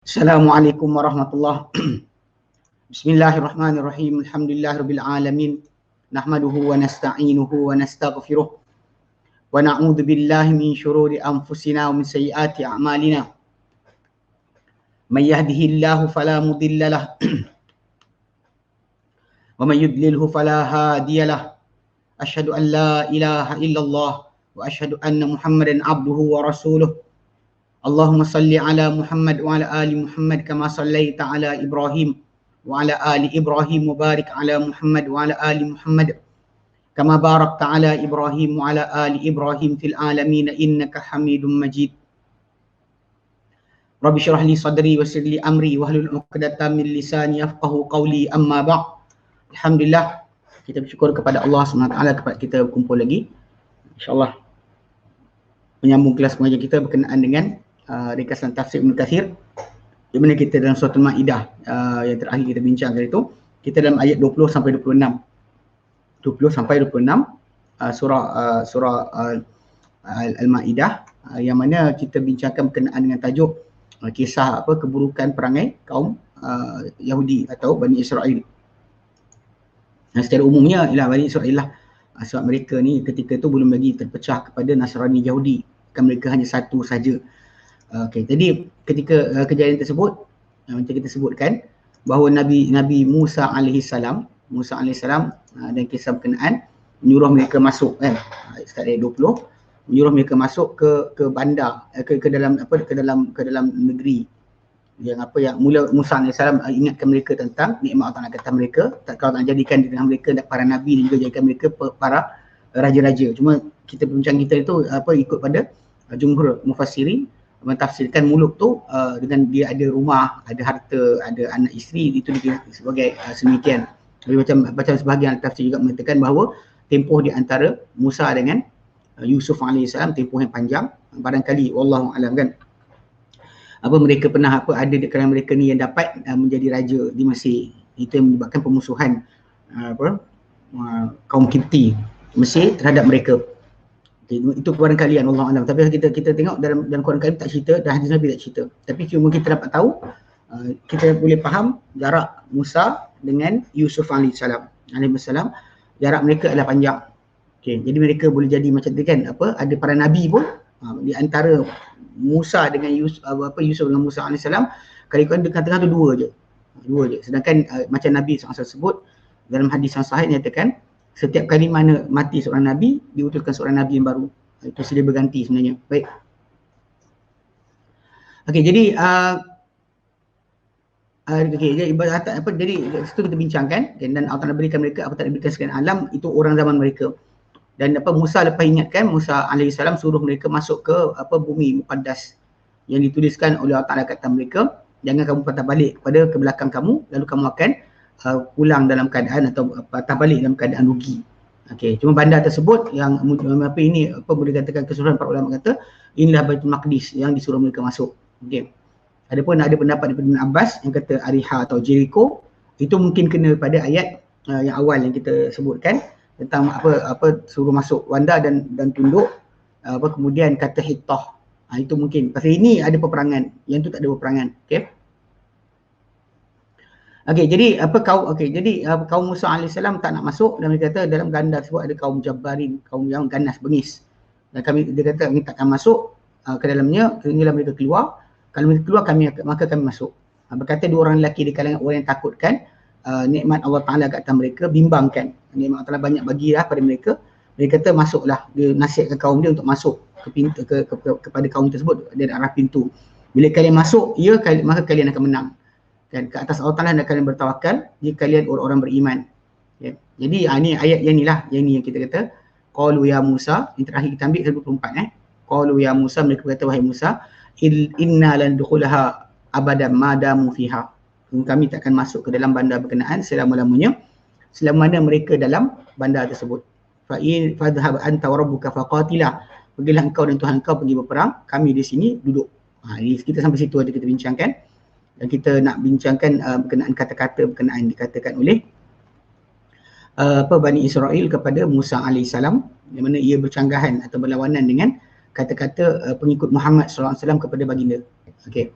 Assalamualaikum warahmatullahi. Bismillahirrahmanirrahim. Alhamdulillahirabbil alamin. Nahmaduhu wa nasta'inuhu wa nastaghfiruh. Wa na'udzu billahi min syururi anfusina wa min sayyiati a'malina. May yahdihillahu fala mudilla lahu wa may yudlilhu fala hadiyalah. Asyhadu an la ilaha illallah wa asyhadu anna Muhammadan abduhu wa rasuluh. Allahumma salli ala Muhammad wa ala ali Muhammad kama sallaita ala Ibrahim wa ala ali Ibrahim wa barik ala Muhammad wa ala ali Muhammad kama barakta ala Ibrahim wa ala ali Ibrahim fil alamin innaka Hamidum Majid. Rabbi syrah li sadri wa yassir li amri wahlul 'uqdatam min lisani yafqahu qawli, amma ba'd. Alhamdulillah, kita bersyukur kepada Allah SWT kepada kita berkumpul lagi. InsyaAllah menyambung kelas pengajian kita berkenaan dengan ringkasan tafsir Ibn Kathir, di mana kita dalam surah Al-Ma'idah yang terakhir kita bincangkan itu, kita dalam ayat 20 sampai 26. 20 sampai 26 surah Al-Ma'idah, yang mana kita bincangkan berkenaan dengan tajuk kisah keburukan perangai kaum Yahudi atau Bani Israel. Secara umumnya ialah Bani Israel lah, sebab mereka ni ketika tu belum lagi terpecah kepada Nasrani Yahudi, kan mereka hanya satu saja. Okey, jadi ketika kejadian tersebut, macam kita sebutkan bahawa Nabi Musa alaihissalam dan kisah berkenaan menyuruh mereka masuk, kan, start ayat 20, menyuruh mereka masuk ke bandar, ke dalam negeri yang mula Musa alaihissalam ingatkan mereka tentang nikmat Allah kata mereka, kalau tak jadikan di tengah mereka para nabi dan juga jadikan mereka para raja-raja. Cuma kita bincang kita itu ikut pada jumhur mufassirin mentafsirkan muluk tu dengan dia ada rumah, ada harta, ada anak isteri, itu sebagai sedemikian. Jadi macam sebahagian tafsir juga mengatakan bahawa tempoh di antara Musa dengan Yusuf alaihissalam tempoh yang panjang, barangkali wallahu alam, kan, mereka pernah ada di kalangan mereka ni yang dapat menjadi raja di Mesir. Itu yang menyebabkan pemusuhan kaum Kipti Mesir terhadap mereka. Itu Quran kalian, Allah alam. Tapi kita tengok dalam Quran kalian tak cerita, dan hadis Nabi tak cerita. Tapi cuma kita dapat tahu, kita boleh faham jarak Musa dengan Yusuf alaihissalam, jarak mereka adalah panjang. Okey, jadi mereka boleh jadi macam tu, kan, ada para nabi pun di antara Musa dengan Yusuf dengan Musa alaihissalam, kalau dekat tengah tu dua je. Sedangkan macam Nabi SAW sebut dalam hadis yang sahih nyatakan, setiap kali mana mati seorang Nabi, diutuskan seorang Nabi yang baru. Itu silih berganti sebenarnya. Baik. Okey, jadi jadi situ kita bincangkan, dan Allah Ta'ala berikan mereka apa tak diberikan sekalian alam, itu orang zaman mereka. Dan Musa lepas ingatkan, Musa alaihissalam suruh mereka masuk ke bumi Muqaddas yang dituliskan oleh Allah Ta'ala kata mereka, jangan kamu patah balik ke belakang kamu, lalu kamu akan pulang dalam keadaan atau patah balik dalam keadaan rugi. Okey, cuma bandar tersebut yang boleh katakan keseluruhan para ulama kata inilah Baitul Maqdis yang disuruh mereka masuk. Okey. Adapun ada pendapat daripada Ibn Abbas yang kata Ariha atau Jericho, itu mungkin kena pada ayat yang awal yang kita sebutkan tentang suruh masuk bandar dan tunduk, kemudian kata Hittah. Itu mungkin pasal ini ada peperangan, yang tu tak ada peperangan. Okey. Jadi kaum Musa alaihissalam tak nak masuk, dan mereka kata dalam ganda tersebut ada kaum Jabbarin, kaum yang ganas bengis. Dan dia kata kami takkan masuk ke dalamnya, inilah mereka keluar. Kalau mereka keluar maka kami masuk. Berkata dua orang lelaki di kalangan orang yang takutkan nikmat Allah Ta'ala kat atas mereka, bimbangkan. Nikmat Allah Ta'ala banyak bagi pada mereka. Mereka kata masuklah, dia nasihatkan kaum dia untuk masuk ke pintu kepada kaum tersebut dari arah pintu. Bila kalian masuk, maka kalian akan menang. Dan ke atas Allah Ta'ala dan kalian bertawakal jika kalian orang-orang beriman. Ya. Jadi ini ayat yang ni yang kita kata qalu ya Musa, yang terakhir kita ambil 24. Qalu ya Musa, mereka berkata wahai Musa, inna lan dukhulaha abadan ma damu fiha. Kami takkan masuk ke dalam bandar berkenaan selama-lamanya selama mana mereka dalam bandar tersebut. Fadhhab anta wa rabbuka faqatila. Pergilah engkau dan Tuhan engkau pergi berperang, kami di sini duduk. Kita sampai situ ada kita bincangkan. Dan kita nak bincangkan berkenaan kata-kata berkenaan dikatakan oleh Bani Israel kepada Musa alaihissalam, di mana ia bercanggahan atau berlawanan dengan kata-kata pengikut Muhammad SAW kepada baginda. Okey.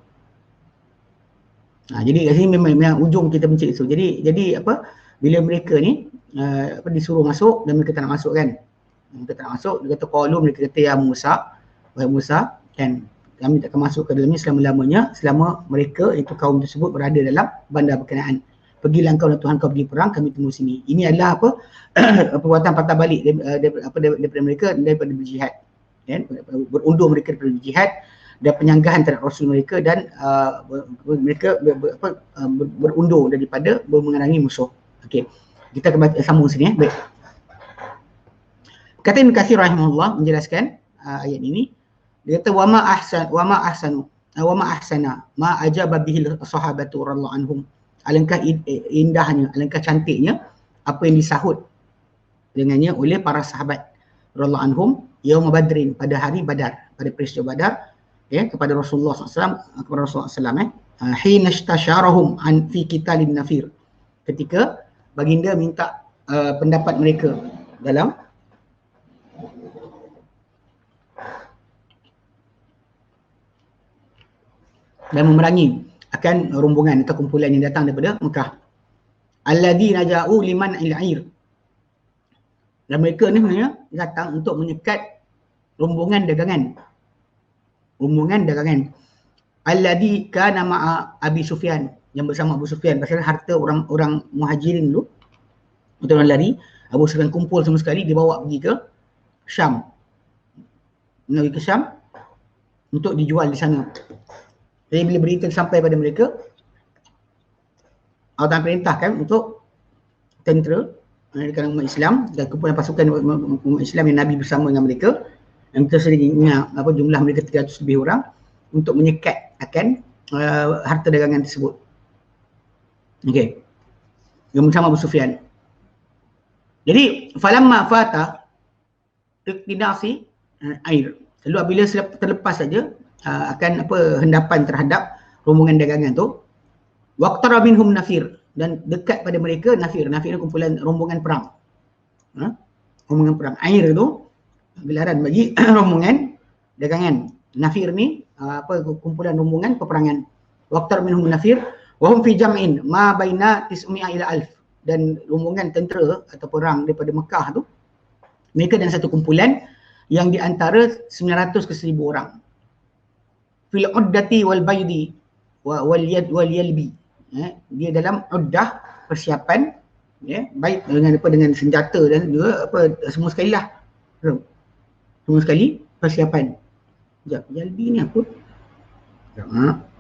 Jadi kat sini memang ujung kita mencari itu. Jadi apa, bila mereka ni disuruh masuk dan mereka tak nak masuk kan. Mereka tak nak masuk, dia kata qalu, mereka kata ya Musa, wahai Musa, kan kami tak akan masuk ke dalamnya selama-lamanya selama mereka itu kaum tersebut berada dalam bandar berkenaan. Pergilah engkau dan Tuhan kau pergi perang, kami tunggu sini. Ini adalah apa perbuatan patah balik daripada mereka daripada berjihad. Kan? Berundur mereka daripada berjihad dan penyanggahan terhadap Rasul mereka dan mereka berundur daripada memerangi musuh. Okey. Kita akan sambung sini Baik. Kata Ibn Katsir rahimahullah menjelaskan ayat ini, dia kata wa ma ahsana ma ajaba bihi sahabatu radhiyallahu anhum. Alangkah indahnya, alangkah cantiknya apa yang disahut dengannya oleh para sahabat radhiyallahu anhum yaum Badrin, pada hari Badar, pada peristiwa Badar, ya, kepada Rasulullah SAW, hina istasharahum an fi qitalin nafir, ketika baginda minta pendapat mereka dalam dan memerangi akan rombongan atau kumpulan yang datang daripada Mekah. Alladzi naja'u liman al-'ir. Dan mereka ni sebenarnya datang untuk menyekat rombongan dagangan. Rombongan dagangan. Alladzi kana ma'a Abi Sufyan, yang bersama Abu Sufyan, pasal harta orang Muhajirin dulu. Untuk orang lari, Abu Sufyan kumpul semua sekali, dibawa pergi ke Syam. Pergi ke Syam untuk dijual di sana. Jadi bila berita sampai pada mereka, Allah perintahkan untuk tentera umat Islam dan kumpulan pasukan umat Islam yang Nabi bersama dengan mereka, yang kita sering ingat jumlah mereka 300 lebih orang, untuk menyekat akan harta dagangan tersebut. Okey. Yang bersama Abu Sufyan. Jadi falamma fata iqtinasi air. Lalu bila terlepas saja akan hendapan terhadap rombongan dagangan tu, waqtara minhum nafir, dan dekat pada mereka nafir ni kumpulan rombongan perang. Rombongan perang. Air tu gelaran bagi rombongan dagangan. Nafir ni kumpulan rombongan peperangan. Waqtara minhum nafir wa hum fi jam'in ma baina 900 ila 1000, dan rombongan tentera atau perang daripada Mekah tu, mereka dan satu kumpulan yang di antara 900 ke 1000 orang. Fil uddati wal baydi wal yalbi. Dia dalam uddah, persiapan, ya, baik dengan senjata dan juga semua sekali lah. Semua sekali persiapan. Sekejap, yalbi ni apa? Sekejap.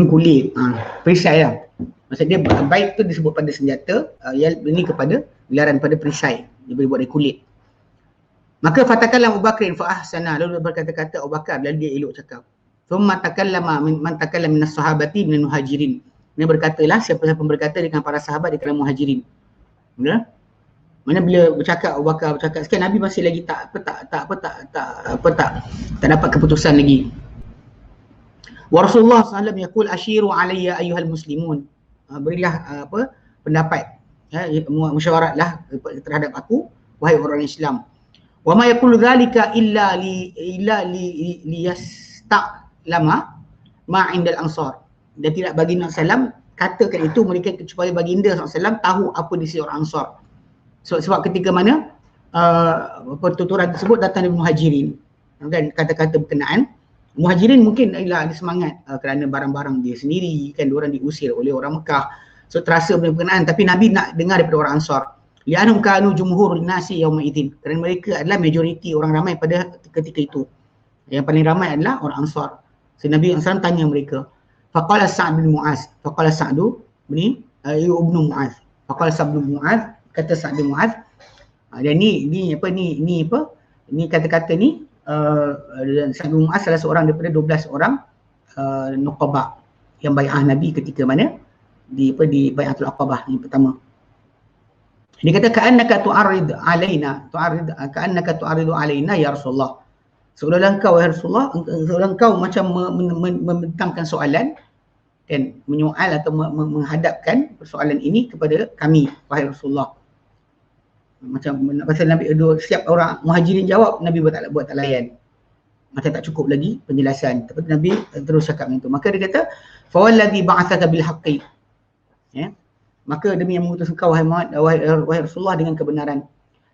Kulit, perisai lah. Maksud dia baik tu disebut pada senjata, ini kepada gelaran pada perisai, dia boleh buat dari kulit. Maka fatakallam Abu Bakrin fa ahsana, lalu berkata-kata Abu Bakar, lalu dia elok cakap. Thumma takallama man takallama minas sahabati minal muhajirin. Dia berkatalah siapa-siapa berkata dengan para sahabat di kalangan muhajirin. Ya? Mana bila bercakap Abu Bakar bercakap, sekian Nabi masih lagi tak dapat keputusan lagi. Wa Rasulullah SAW yaqul ashiru alayya ayyuhal muslimun. Berilah pendapat, musyawaratlah terhadap aku wahai orang Islam. Wa ma yaqulu dhalika illa li yasta'lama ma 'indal ansar. Dan tidak baginda sallam katakan itu mereka supaya baginda SAW tahu apa di sisi orang Ansar. Sebab ketika mana pertuturan tersebut datang dari Muhajirin, kan, kata-kata berkenaan Muhajirin mungkin ialah ada semangat kerana barang-barang dia sendiri, kan, diorang diusir oleh orang Mekah, so terasa berkenaan, tapi Nabi nak dengar daripada orang Ansar. Li'anhum kanu jumhurun nasi yauma idzin, kerana mereka adalah majoriti orang ramai pada ketika itu. Yang paling ramai adalah orang Ansar. So Nabi SAW tanya mereka. Faqala Sa'd bin Mu'az, faqala Sa'du bin ibnu Mu'az. Faqala Sa'd bin Mu'az, kata Sa'd bin Mu'az. Dan ni kata-kata ni Sa'd bin Mu'az salah seorang daripada 12 orang Nuqaba yang bai'ah Nabi ketika mana di bai'atul Aqabah yang pertama. Dia kata ka'annaka tu'arid alaina, ka'annaka tu'aridu alaina ya Rasulullah. Seolah-olah engkau wahai Rasulullah, seolah engkau macam membentangkan soalan kan, menyoal atau menghadapkan persoalan ini kepada kami, wahai Rasulullah. Macam pasal Nabi, setiap orang Muhajirin jawab, Nabi buat tak layan. Macam tak cukup lagi penjelasan. Tapi Nabi terus cakap macam tu. Maka dia kata, "Fawalladhi ba'athaka bil haqqi." Ya. Maka demi yang mengutus engkau wahai Muhammad, wahai Rasulullah dengan kebenaran.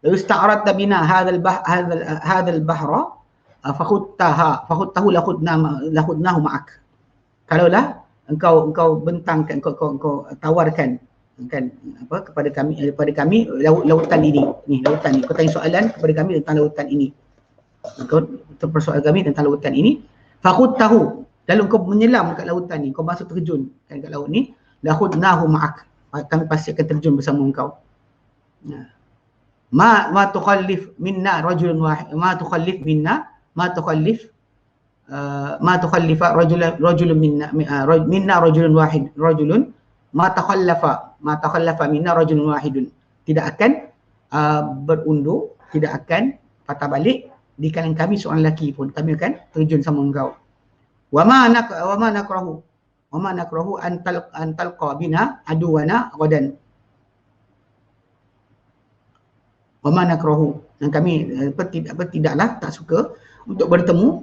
La ista'aradta bina hadzal bahra fakhudtahu lakhudnahu ma'ak. Kalaulah engkau bentangkan, engkau tawarkan kan kepada kami lautan ini. Ni lautan ni. Kau tanya soalan kepada kami tentang lautan ini. Kau persoalan kami tentang lautan ini. Fakhudtahu, lalu kau menyelam dekat lautan ni, kau masuk terjun kan kat laut ni, lakhudnahu ma'ak. Kami pasti akan terjun bersama engkau. Ma tukhallif minna rajulun wahid, ma tukhallifa rajulun minna rajulun wahid, rajulun ma takhallafa minna rajulun wahidun. Tidak akan berundur, tidak akan patah balik di kalangan kami seorang lelaki pun, kami akan terjun sama engkau. Wa ma nakrahu an talqa bina aduwana ghadan. Wa ma nakrahu, dan kami tidaklah tak suka untuk bertemu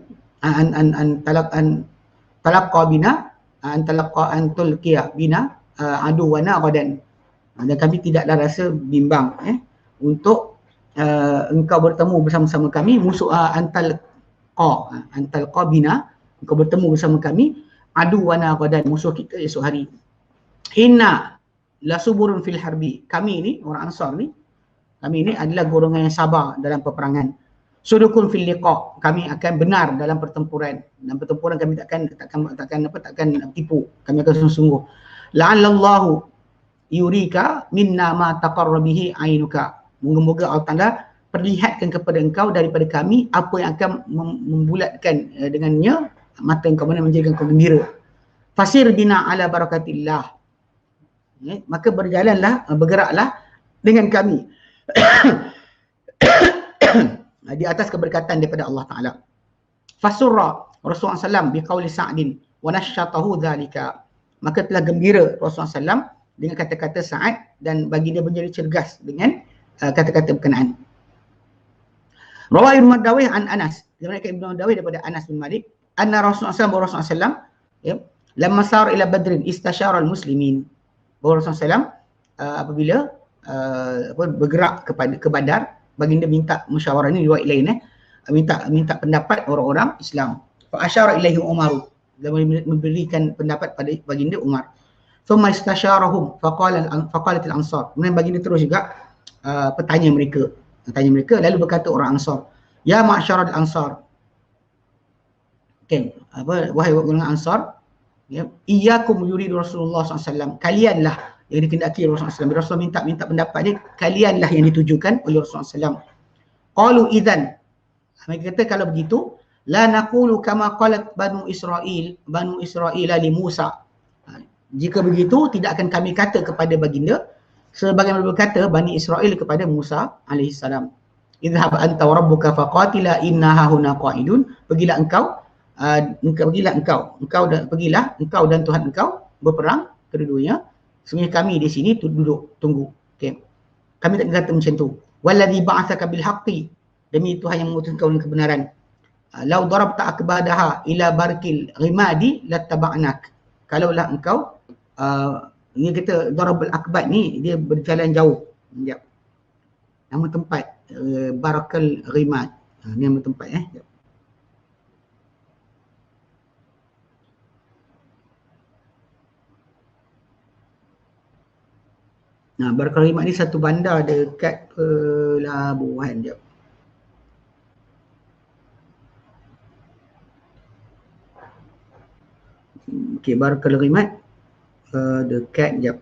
talqa bina tulqiya bina aduwana ghadan. Dan kami tidaklah rasa bimbang untuk engkau bertemu bersama-sama kami musuh antalqa bina, engkau bertemu bersama kami aduwana ghadan, musuh kita esok hari. Inna la suburun fil harbi, kami ni orang Ansar ni, kami ini adalah golongan yang sabar dalam peperangan. Sudukun fil liqa, kami akan benar dalam pertempuran. Dalam pertempuran kami takkan tipu, kami akan sungguh-sungguh. La'allallahu yurika minna ma taqarra bihi ainuka. Moga-moga Allah Taala perlihatkan kepada engkau daripada kami apa yang akan membulatkan dengannya mata engkau, mana menjadikan kau gembira. Fasir bina ala barakatillah. Maka bergeraklah dengan kami di atas keberkatan daripada Allah Ta'ala. Fasurra Rasulullah SAW biqauli Sa'din wa nasyatahu dhalika. Maka telah gembira Rasulullah SAW dengan kata-kata Sa'ad dan bagi dia menjadi cergas dengan kata-kata berkenaan. Rawah Ibn Madawih an Anas. Diriwayatkan Ibn Madawih daripada Anas bin Malik. Anna Rasulullah SAW lamma sar ila Badrin istasyara al-muslimin. Bahawa Rasulullah SAW apabila bergerak ke Badar, baginda minta musyawarah, ni riwayat lain minta pendapat orang-orang Islam. Fa asyara ilaihi Umar, dan memberikan pendapat pada baginda Umar. Thumma istasyarahum faqalat al-ansar. Kemudian baginda terus juga tanya mereka, lalu berkata orang Ansar, ya ma'syaral ansar, okay, wahai orang Ansar, iyyakum yuridu Rasulullah SAW, kalianlah yang dikendaki Rasulullah SAW. Rasulullah minta pendapat dia, kalianlah yang ditujukan oleh Rasulullah SAW. Qalu idzan, mereka kata kalau begitu, la naqulu kama qalat Banu Israil li Musa. Jika begitu, tidak akan kami kata kepada baginda sebagaimana berkata Bani Israel kepada Musa alaihissalam. Idhhab anta wa rabbuka faqatila inna hahuna qa'idun. Pergilah engkau dan Tuhan engkau berperang kedua-duanya. Sebenarnya kami di sini duduk tunggu. Okey. Kami tak kata macam tu. Wallazi ba'atsaka bil haqqi, demi Tuhan yang mengutus engkau dengan kebenaran. Lau darabta akbadaha ila barkil ghimadi lattaba'nak. Kalaulah engkau ini kita darabul akbad ni dia berjalan jauh. Sekejap. Nama tempat Barakal Ghimad. Ni nama tempat Sekejap. Nah, Barakal Ghimad ni satu bandar dekat pelabuhan. Sekejap. Okey, Barakal Ghimad dekat jap.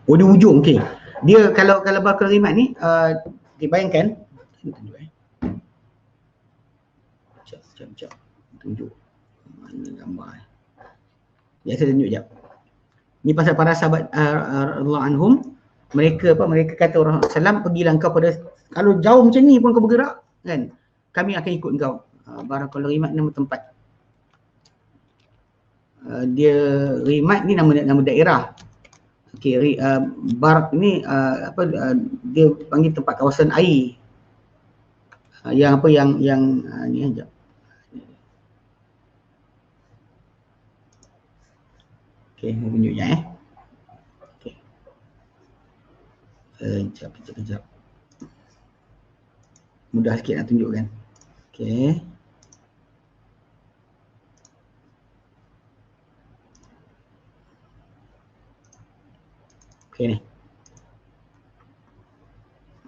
Oh, di ujung. Okey. Dia kalau Barakal Ghimad ni dibayangkan Jap. Tunjuk. Mana gambar. Ya, saya tunjuk jap. Ni pasal para sahabat radhiyallahu anhum, mereka kata orang Islam, pergilah engkau pada, kalau jauh macam ni pun kau bergerak kan, kami akan ikut engkau. Barakallahu Rimat nama tempat. Dia Rimat ni nama daerah. Okey, Barak ni dia panggil tempat kawasan air. Yang ni aja. Okey, saya tunjuk je Okey. Kejap. Mudah sikit nak tunjukkan. Okey. Okey ni.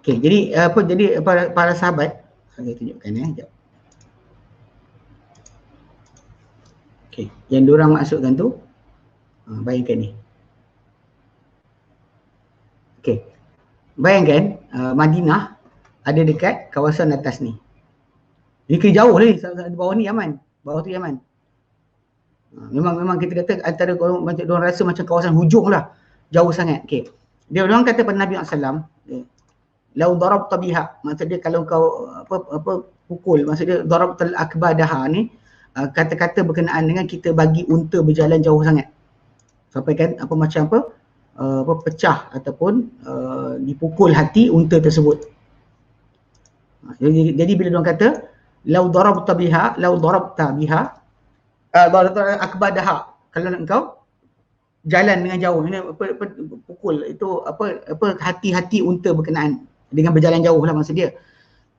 Okey, jadi para sahabat, saya tunjukkan sekejap. Okey, yang diorang masukkan tu bayangkan ni. Okey. Bayangkan Madinah ada dekat kawasan atas ni. Ini kira jauh ni, bawah ni Yaman. Bawah tu Yaman. Memang kita kata antara orang macam diorang rasa macam kawasan hujung lah. Jauh sangat. Okey. Diorang kata pada Nabi SAW, lau darabta biha, maksud dia kalau kau pukul, maksud dia darabtal akbadaha ni kata-kata berkenaan dengan kita bagi unta berjalan jauh sangat. Sampai kan pecah ataupun dipukul hati unta tersebut. Jadi bila diorang kata lau darabta biha akbadaha, kalau nak kau jalan dengan jauh, ini pukul itu hati-hati unta berkenaan dengan berjalan jauh lah maksud dia.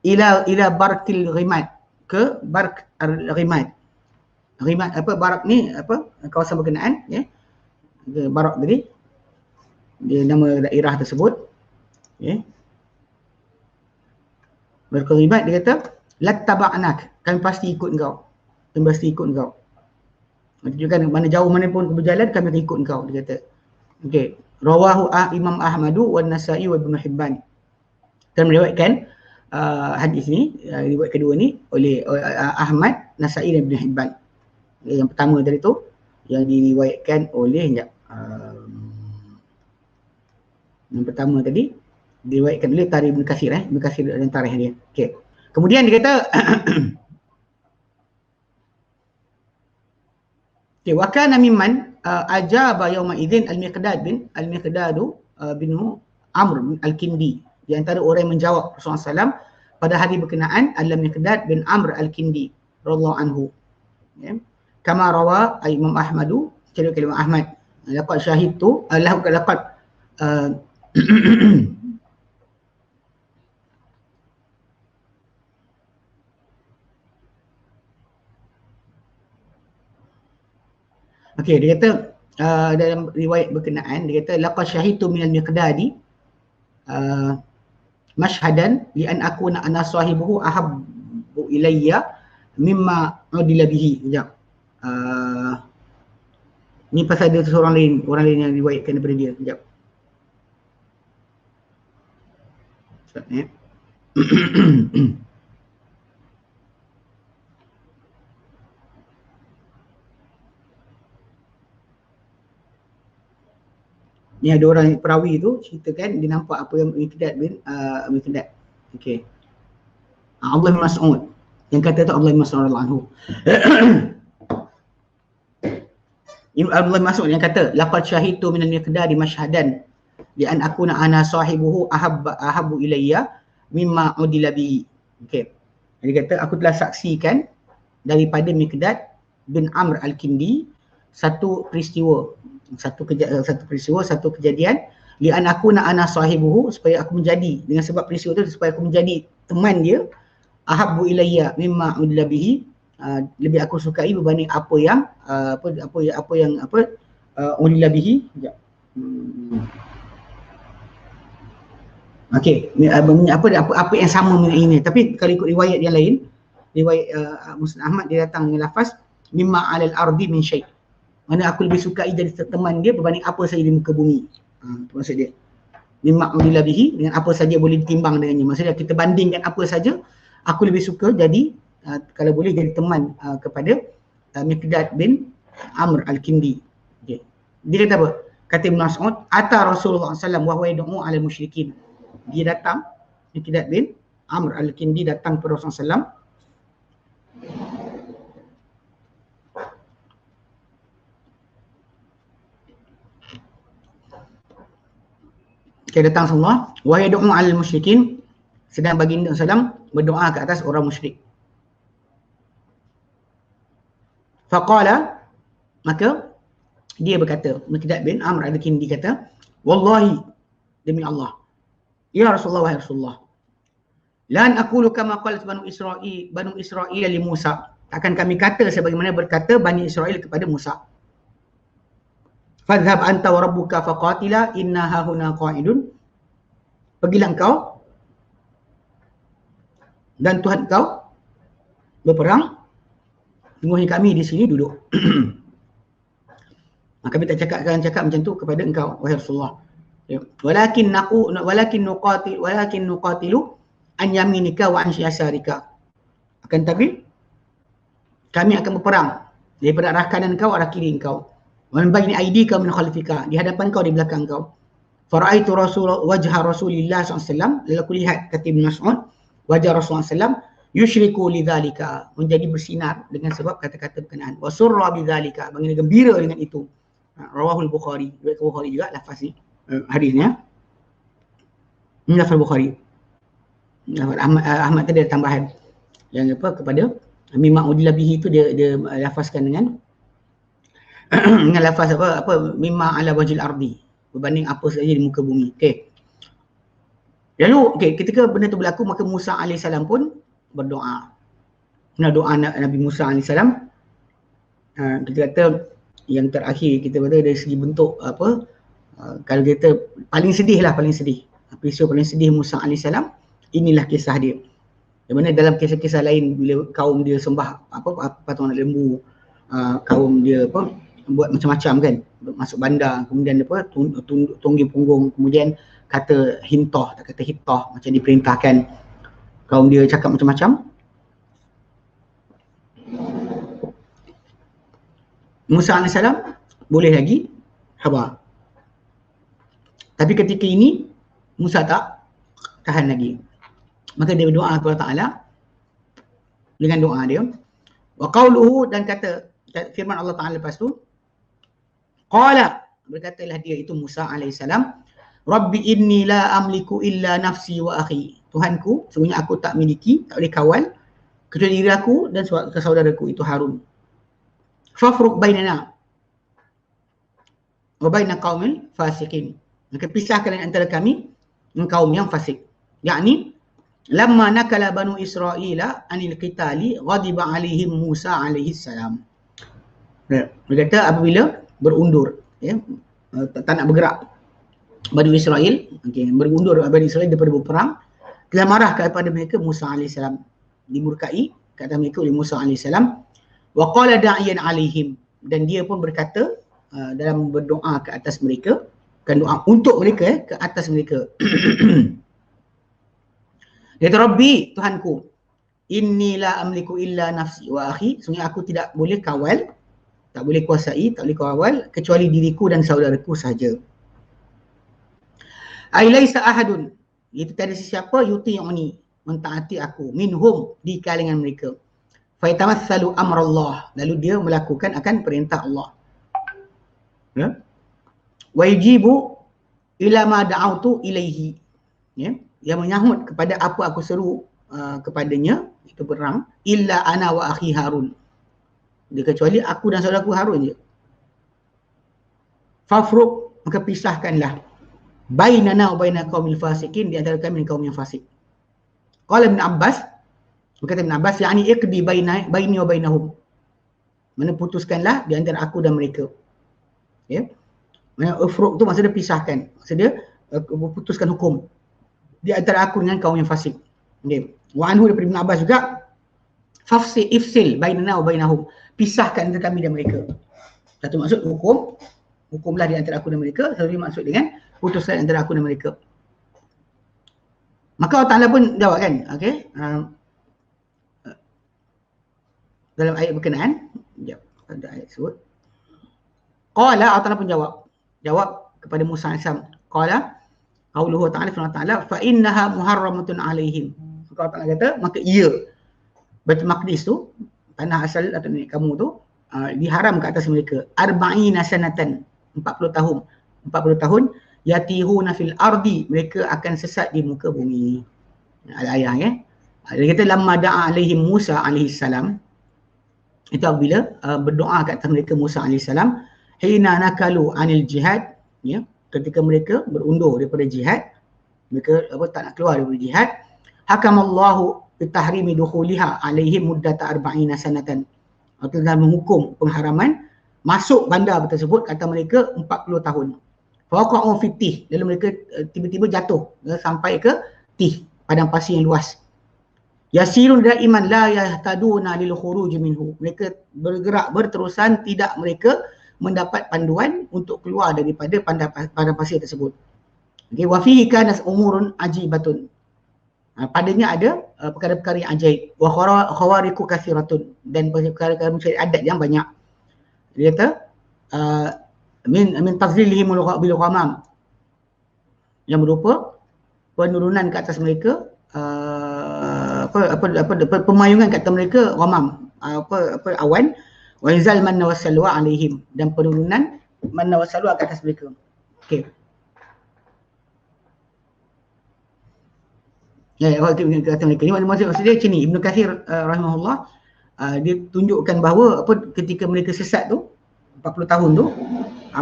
Ila barkil rimat, ke bark rimat. Rimat barak ni kawasan berkenaan ya. Barak tadi dia nama daerah tersebut ya. Berkeribat dia kata lattaba'nak, kami pasti ikut engkau. Tunjukkan mana jauh mana pun kau berjalan, kami akan ikut engkau, dia kata. Okey, rawahu Imam Ahmadu wan Nasa'i wa Ibnu Hibban. Dan meriwayatkan hadis ni, riwayat kedua ni oleh Ahmad, Nasa'i dan Ibnu Hibban. Yang pertama tadi tu yang diriwayatkan oleh yang pertama tadi diriwayatkan oleh Tarikh Ibn Katsir Ibn Katsir dan tarikh dia. Okey. Kemudian dia kata okey, wa kana mimman ajaba yauma idzin al-Miqdad bin Amr al-Kindi. Di antara orang yang menjawab Rasulullah SAW pada hari berkenaan al-Miqdad bin Amr al-Kindi radhiyallahu anhu. Ya. Kama rawa Imam Ahmadu, cerita Imam Ahmad, laqad syahidtu laqad okey, dia kata dalam riwayat berkenaan dia kata laqad syahidtu minal miqdadi mashhadan li an akuna ana sahibuhu ahabbu ilayya mimma udila bihi. Sekejap. Ni pasal ada seorang lain, orang lain yang riwayatkan daripada dia. Sekejap. Ya. Ni ada orang perawi tu ceritakan dia nampak apa yang Miqdad bin Miqdad. Okey. Abdullah bin Mas'ud. Yang kata tu Abdullah bin Mas'ud radhiyallahu anhu. Abdullah bin Mas'ud yang kata laqad syahidtu minal Miqdad mashhadan li an akuna ana sahibuhu ahabbu ilayya mimma udila bihi. Okey. Dia kata aku telah saksikan daripada Miqdad bin Amr al-Kindi satu kejadian li an akuna ana sahibuhu, supaya aku menjadi, dengan sebab peristiwa itu supaya aku menjadi teman dia, ahabbu ilayya mimma udila bihi, lebih aku sukai berbanding apa yang udila bihi. Okey, apa yang sama dengan ini. Tapi kalau ikut riwayat yang lain, riwayat Musnad Ahmad, dia datang dengan lafaz mimma 'alal ardi min syai'. Mana aku lebih sukai jadi teman dia berbanding apa saja di muka bumi. Itu maksud dia. Mimma udila bihi, dengan apa saja boleh ditimbang dengannya. Maksudnya kita bandingkan apa saja, aku lebih suka jadi kalau boleh jadi teman kepada Miqdad bin Amr al-Kindi. Okay. Dia kata apa? Kata Ibn Mas'ud, ata Rasulullah SAW wa huwa yad'u 'ala musyrikin. Dia datang, Miqdad bin Amr al-Kindi datang kepada Rasulullah SAW Sekali datang Rasulullah, wa yad'u 'alal musyrikin, sedang baginda sallam berdoa ke atas orang musyrik. Faqala, maka dia berkata, Miqdad bin Amr al-Kindi kata, wallahi, demi Allah, ya Rasulullah, wahai Rasulullah, lan aqulu kama qalat Banu Israil li Musa. Takkan kami kata sebagaimana berkata Bani Israel kepada Musa. Fadhhab anta wa rabbuka faqatila inna hahuna qa'idun. Pergilah engkau dan Tuhan kau berperang, sungguhnya kami di sini duduk. Maka kami tak cakap macam tu kepada engkau, wahai Rasulullah. Walakin nuqatilu an yaminika wa an yasarika. Akan tapi kami akan berperang daripada arah kanan kau, arah kiri kau. Wa min baini aydika min khalfika, di hadapan kau, di belakang kau. Faraitu wajha Rasulillah SAW, lalu aku lihat, kata Ibn Mas'ud, wajah Rasulullah SAW yushriku lidzalika, menjadi bersinar dengan sebab kata-kata berkenaan. Wa surra bidzalika, bagi gembira dengan itu. Rawahul Bukhari, riwayat Bukhari juga lafaz ni hadisnya. Ini lafaz Bukhari. Ahmad tadi ada tambahan yang apa kepada mimma udilla bihi itu dia lafazkan dengan dengan lafaz apa mimma ala wajhil ardi, berbanding apa saja di muka bumi. Okey. Lalu ketika benda itu berlaku, maka Musa alaihissalam pun berdoa. Nah, doa Nabi Musa alaihissalam, kita kata yang terakhir kita kata dari segi bentuk apa, kalau kita paling sedih, peristiwa paling sedih Musa alaihissalam, inilah kisah dia. Yang mana dalam kisah-kisah lain bila kaum dia sembah patung anak lembu, kaum dia buat macam-macam kan, masuk bandar, kemudian apa tungging punggung, kemudian kata hintoh, tak kata hitoh, macam diperintahkan, kaum dia cakap macam-macam. Musa AS boleh lagi sabar. Tapi ketika ini Musa tak tahan lagi. Maka dia berdoa kepada Ta'ala dengan doa dia. Wa qawluhu, dan kata firman Allah Ta'ala lepas tu, qala, berkatalah dia itu Musa AS, Rabbi inni la amliku illa nafsi wa akhi. Tuhanku, sebenarnya aku tak miliki, tak boleh kawal kecuali diri aku dan saudaraku itu Harun. Fafruq bainana wa baina qaumil fasikin. Maka pisahkan antara kami dan kaum yang fasik. Yakni lamma nakala Banu Israila anil qitali ghadiba alaihim Musa alaihi salam. Berkata apabila berundur, ya, tak nak bergerak Banu Israel, berundur Banu Israel daripada berperang, telah marah kepada mereka Musa alaihi salam, dimurkai kata mereka oleh Musa alaihi salam. Wa qala da'iyan alaihim, dan dia pun berkata dalam berdoa ke atas mereka, kan doa untuk mereka, ke atas mereka. Dia kata, Rabbi, Tuhanku, inni la amliku illa nafsi wa akhi, sebenarnya aku tidak boleh kawal, tak boleh kuasai, tak boleh kawal kecuali diriku dan saudaraku sahaja. Ai laisa ahadun, itu tiada sesiapa yuti'uni, mentaati aku, minhum, di kalangan mereka. Fa yatamatsalu amrallah, lalu dia melakukan akan perintah Allah. Ya. Wa yajibu ila ma da'autu ilaihi, ya, yang menyahut kepada apa aku seru kepadanya, itu perang, illa ana wa akhi Harun, dia kecuali aku dan saudaraku Harun je. Fafruq, maka pisahkanlah, bainana wa baina qaumil fasikin, di antara kami dan kaum yang fasik. Qala Ibn Abbas, berkata Ibn Abbas, yakni iqdi baini wa bainahum, mana putuskanlah di antara aku dan mereka. Ya. Mana ufruq tu maksudnya pisahkan, maksudnya putuskan hukum di antara aku dengan kaum yang fasik. Okay. Wa anhu daripada Ibn Abbas juga, ifsil bainana wa bainahum, pisahkan antara kami dan mereka. Satu maksud hukumlah di antara aku dan mereka, satu maksud dengan putuskan antara aku dan mereka. Maka Allah Ta'ala pun jawab kan, okey, dalam ayat berkenaan, ada ayat sebut, qala, Allah Ta'ala pun jawab kepada Musa AS, qala, qauluhu ta'ala, firman Ta'ala, fa innaha muharramatun alaihim. Maka Allah Ta'ala kata, maka ia, Baitul Maqdis tu, tanah asal atau nenek kamu tu, diharam ke atas mereka, arba'ina sanatan, 40 tahun, yatihuna fil ardi, mereka akan sesat di muka bumi. Ayat ya. Dia kata lamma da'a alaihim Musa alaihi salam, itu apabila berdoa kat atas mereka Musa alaihi salam, hina nakalu anil jihad, ya, ketika mereka berundur daripada jihad, mereka tak nak keluar daripada jihad, hakamallahu bitahrimi dukhuliha alaihim muddata 40 sanatan, atau dalam menghukum pengharaman masuk bandar tersebut kata mereka 40 tahun. Fawaqa'u fi tih, lalu mereka tiba-tiba jatuh sampai ke tih, padang pasir yang luas. Yasirun daiman la yahtaduna lil khuruj minhu, mereka bergerak berterusan, tidak mereka mendapat panduan untuk keluar daripada padang pasir tersebut. Okey, wa fihi kana umurun ajibatun, padanya ada perkara-perkara yang ajaib, wa khawariqu kathiratun, dan perkara-perkara mencari adat yang banyak. Dia kata min tazlilihim bil ghamam, yang berupa penurunan ke atas mereka, pemayungan ke atas mereka ghamam, awan, wa inzal manna wassalwa alaihim, dan penurunan manna wassalwa ke atas mereka. Okey. Ya, waktu kata mereka ni maksud dia macam ni. Ibnu Katsir rahimahullah, dia tunjukkan bahawa ketika mereka sesat tu 40 tahun tu,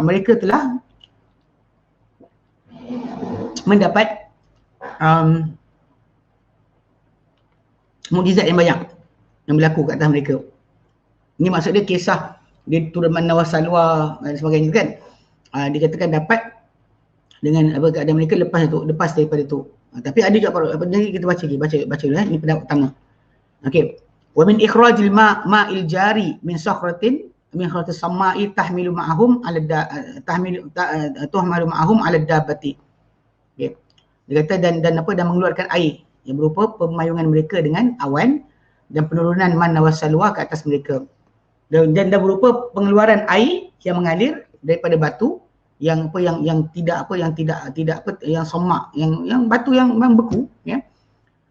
mereka telah mendapat mukjizat yang banyak yang berlaku kat atas mereka. Ini maksud dia kisah dia turun manna wassalwa dan sebagainya kan. Dikatakan dapat dengan keadaan mereka lepas daripada itu. Tapi ada juga nanti kita baca dulu ini pendapat pertama. Okey. Wa min ikhrajil ma'il jari min sakhratin min khatis samai tahmilu ma'ahum ala tuhmalu ma'ahum ala dabbati. Okey. Dia kata dan mengeluarkan air yang berupa pemayungan mereka dengan awan dan penurunan manna wassalwa ke atas mereka. Dan berupa pengeluaran air yang mengalir daripada batu yang yang semak, yang batu yang beku, ya.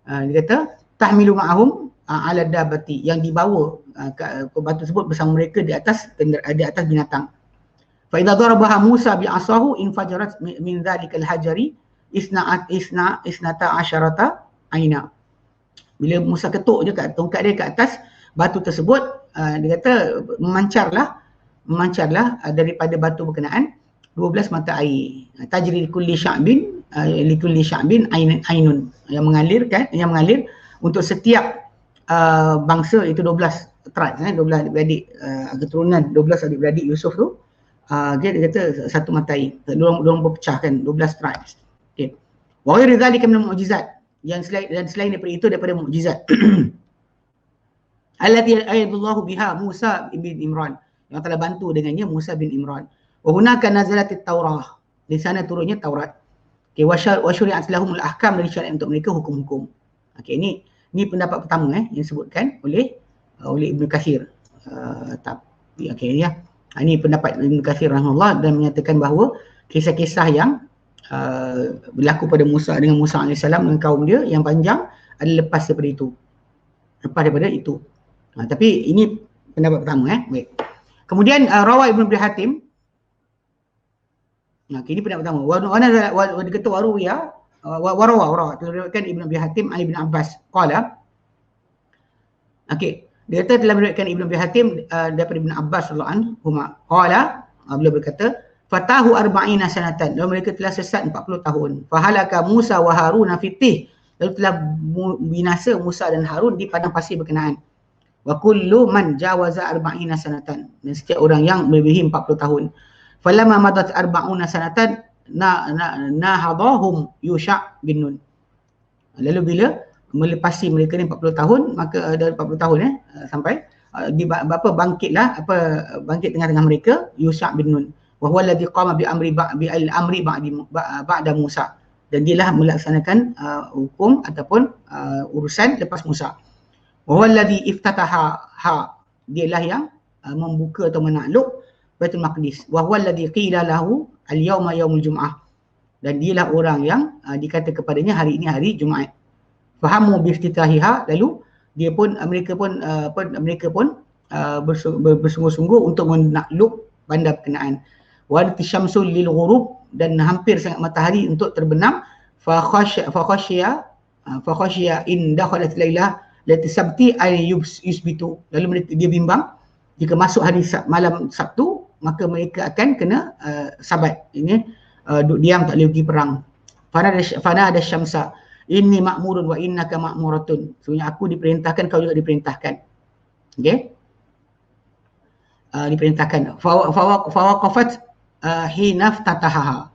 Dia kata tahmilu ma'ahum ala dabbati, yang dibawa ke batu tersebut bersama mereka di atas binatang. Fa idza darabaha Musa bi asahu infajarat min dzalikal hajari isnata asyarata aina. Bila Musa ketuk je kat tongkat dia ke atas batu tersebut, dia kata memancarlah daripada batu berkenaan 12 mata air. Tajri likulli sya'bin ainun, yang mengalir untuk setiap bangsa itu 12 tribes, 12 adik-beradik, keturunan 12 adik-beradik Yusuf tu, dia kata satu mata air. Diorang berpecah kan 12 tribes. Okey. Wa ghairu dzalika min mu'jizat, yang selain daripada itu daripada mukjizat. Allati ayyadallahu biha Musa bin Imran, yang telah bantu dengannya Musa bin Imran. Wa hunaka nazalatit Taurah, di sana turunnya Taurat. Okey, wa syuri'at lahumul ahkam, dari syariat untuk mereka hukum-hukum. Okey, ini pendapat pertama yang disebutkan oleh Ibnu Katsir. Okey ya. Ini pendapat Ibnu Katsir rahimahullah, dan menyatakan bahawa kisah-kisah yang berlaku pada Musa dengan Musa AS dengan kaum dia yang panjang adalah lepas daripada itu. Tapi ini pendapat pertama. Baik. Kemudian Rawah Ibn Abi Hatim. Ini pendapat pertama. Wa dikata waruya warawa diriwayatkan Ibn Abi Hatim Ali bin Abbas qala. Okey, dia kata telah diriwayatkan Ibn Abi Hatim daripada Ibn Abbas radhiyallahu anhu qala, beliau berkata fatahu 40 sanatan, dan mereka telah sesat 40 tahun. Fahalaka Musa wa Harun fitih, lalu telah binasa Musa dan Harun di padang pasir berkenaan. Wa kullu man jawaza 40 sanatan, dan setiap orang yang melebihi 40 tahun. Falamma madat 40 sanatan nahadahum Yusha' bin Nun. Lalu bila melepasi mereka ni 40 tahun, maka dari 40 tahun sampai bangkit tengah-tengah mereka Yusha' bin Nun. Wa huwa alladhi qama bi amri ba'da Musa, dan dialah melaksanakan hukum ataupun urusan lepas Musa. Wa huwa alladhi iftataha, dialah yang membuka atau menakluk Baitul Maqdis. Wa huwa alladhi qila lahu al-yawma yaumul jum'ah, dan dialah orang yang dikata kepadanya hari ini hari Jumaat. Fahamu bi iftitahiha, lalu mereka pun bersungguh-sungguh untuk menakluk bandar berkenaan. walat syamsul lil ghurub, dan hampir sangat matahari untuk terbenam. Fa khashiya in dakhalat lailah lati sabti ay yusbitu, lalu dia bimbang jika masuk hari malam Sabtu maka mereka akan kena sabat, ini duduk diam, tak boleh pergi perang. Fana ada syamsa inni ma'murun wa innaka ma'muratun, sebenarnya aku diperintahkan, kau juga diperintahkan. Okey, diperintahkan. Fawaqafat hina ftatahaha,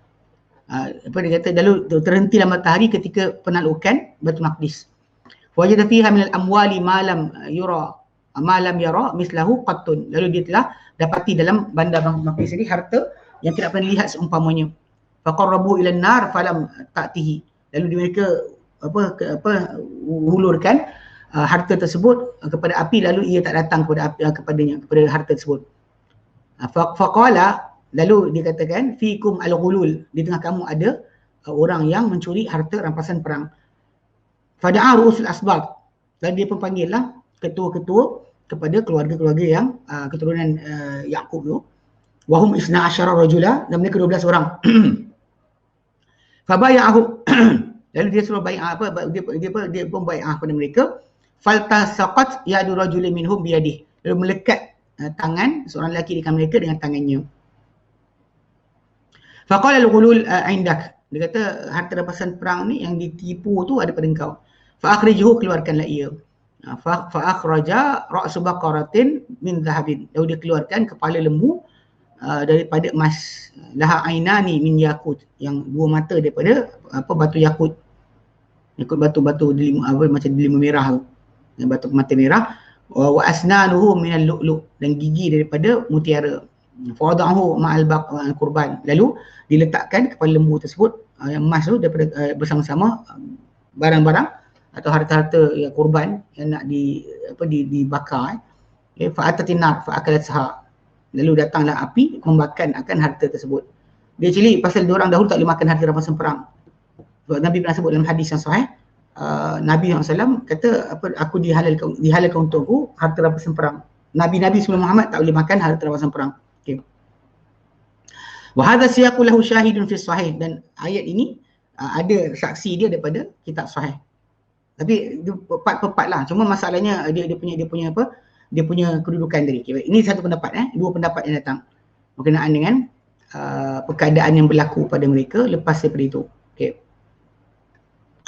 apa dia kata, lalu terhentilah matahari ketika penaklukan Baitul Maqdis. Wajada fiha min al-amwali ma lam yara mislahu qattun, lalu dia telah dapati dalam bandar Maqdis ini harta yang tidak pernah lihat seumpamanya. Faqarrabu ila an-nar falam ta'tihi, lalu mereka hulurkan harta tersebut kepada api, lalu ia tak datang kepada harta tersebut. Faqala, lalu dia katakan, fikum al-ghulul, di tengah kamu ada orang yang mencuri harta rampasan perang. Fada'a ru'usul asbab, dan dia pun panggillah ketua-ketua kepada keluarga-keluarga yang keturunan Yaqub tu. Wahum isna asyara rajula, dan mereka 12 orang. Fabaya'ahu, lalu dia suruh bai'ah, dia pun bai'ah pada mereka. Faltasaqat yadu rajulin minhum biyadih, lalu melekat tangan seorang lelaki di kalangan mereka dengan tangannya. Faqala al-ghulul indak, dia kata harta rampasan perang ni yang ditipu tu ada pada engkau. Fa akhrijuhu, keluarkanlah ia. Fa akhraja ra'su baqaratin min dhahabin, lalu dia keluarkan kepala lembu daripada emas. Laha ainani min yakut, yang dua mata daripada batu yakut. Yakut batu-batu macam delima merah tu, yang batu mata merah. Wa asnanuhu min al-lu'lu', dan gigi daripada mutiara. Fa wada'ahu ma'al qurban, lalu diletakkan kepala lembu tersebut, yang emas tu, daripada bersama-sama barang-barang atau harta-harta yang kurban yang nak dibakar. Fa atatin nar fa akalat saha, lalu datanglah api membakar akan harta tersebut. Dia cili pasal diorang dahulu tak boleh makan harta rampasan perang. Sebab Nabi pernah sebut dalam hadis yang sahih, Nabi SAW kata, aku dihalalkan untukku harta rampasan perang. Nabi-Nabi sebelum Muhammad tak boleh makan harta rampasan perang. Okey. Wa hadha siyaqu lahu syahidun fi sahih, dan ayat ini ada saksi dia daripada kitab sahih. Tapi pepat lah. Cuma masalahnya dia punya kedudukan tadi. Okay, ini satu pendapat, dua pendapat yang datang berkenaan dengan perkeadaan yang berlaku pada mereka lepas daripada itu. Okey.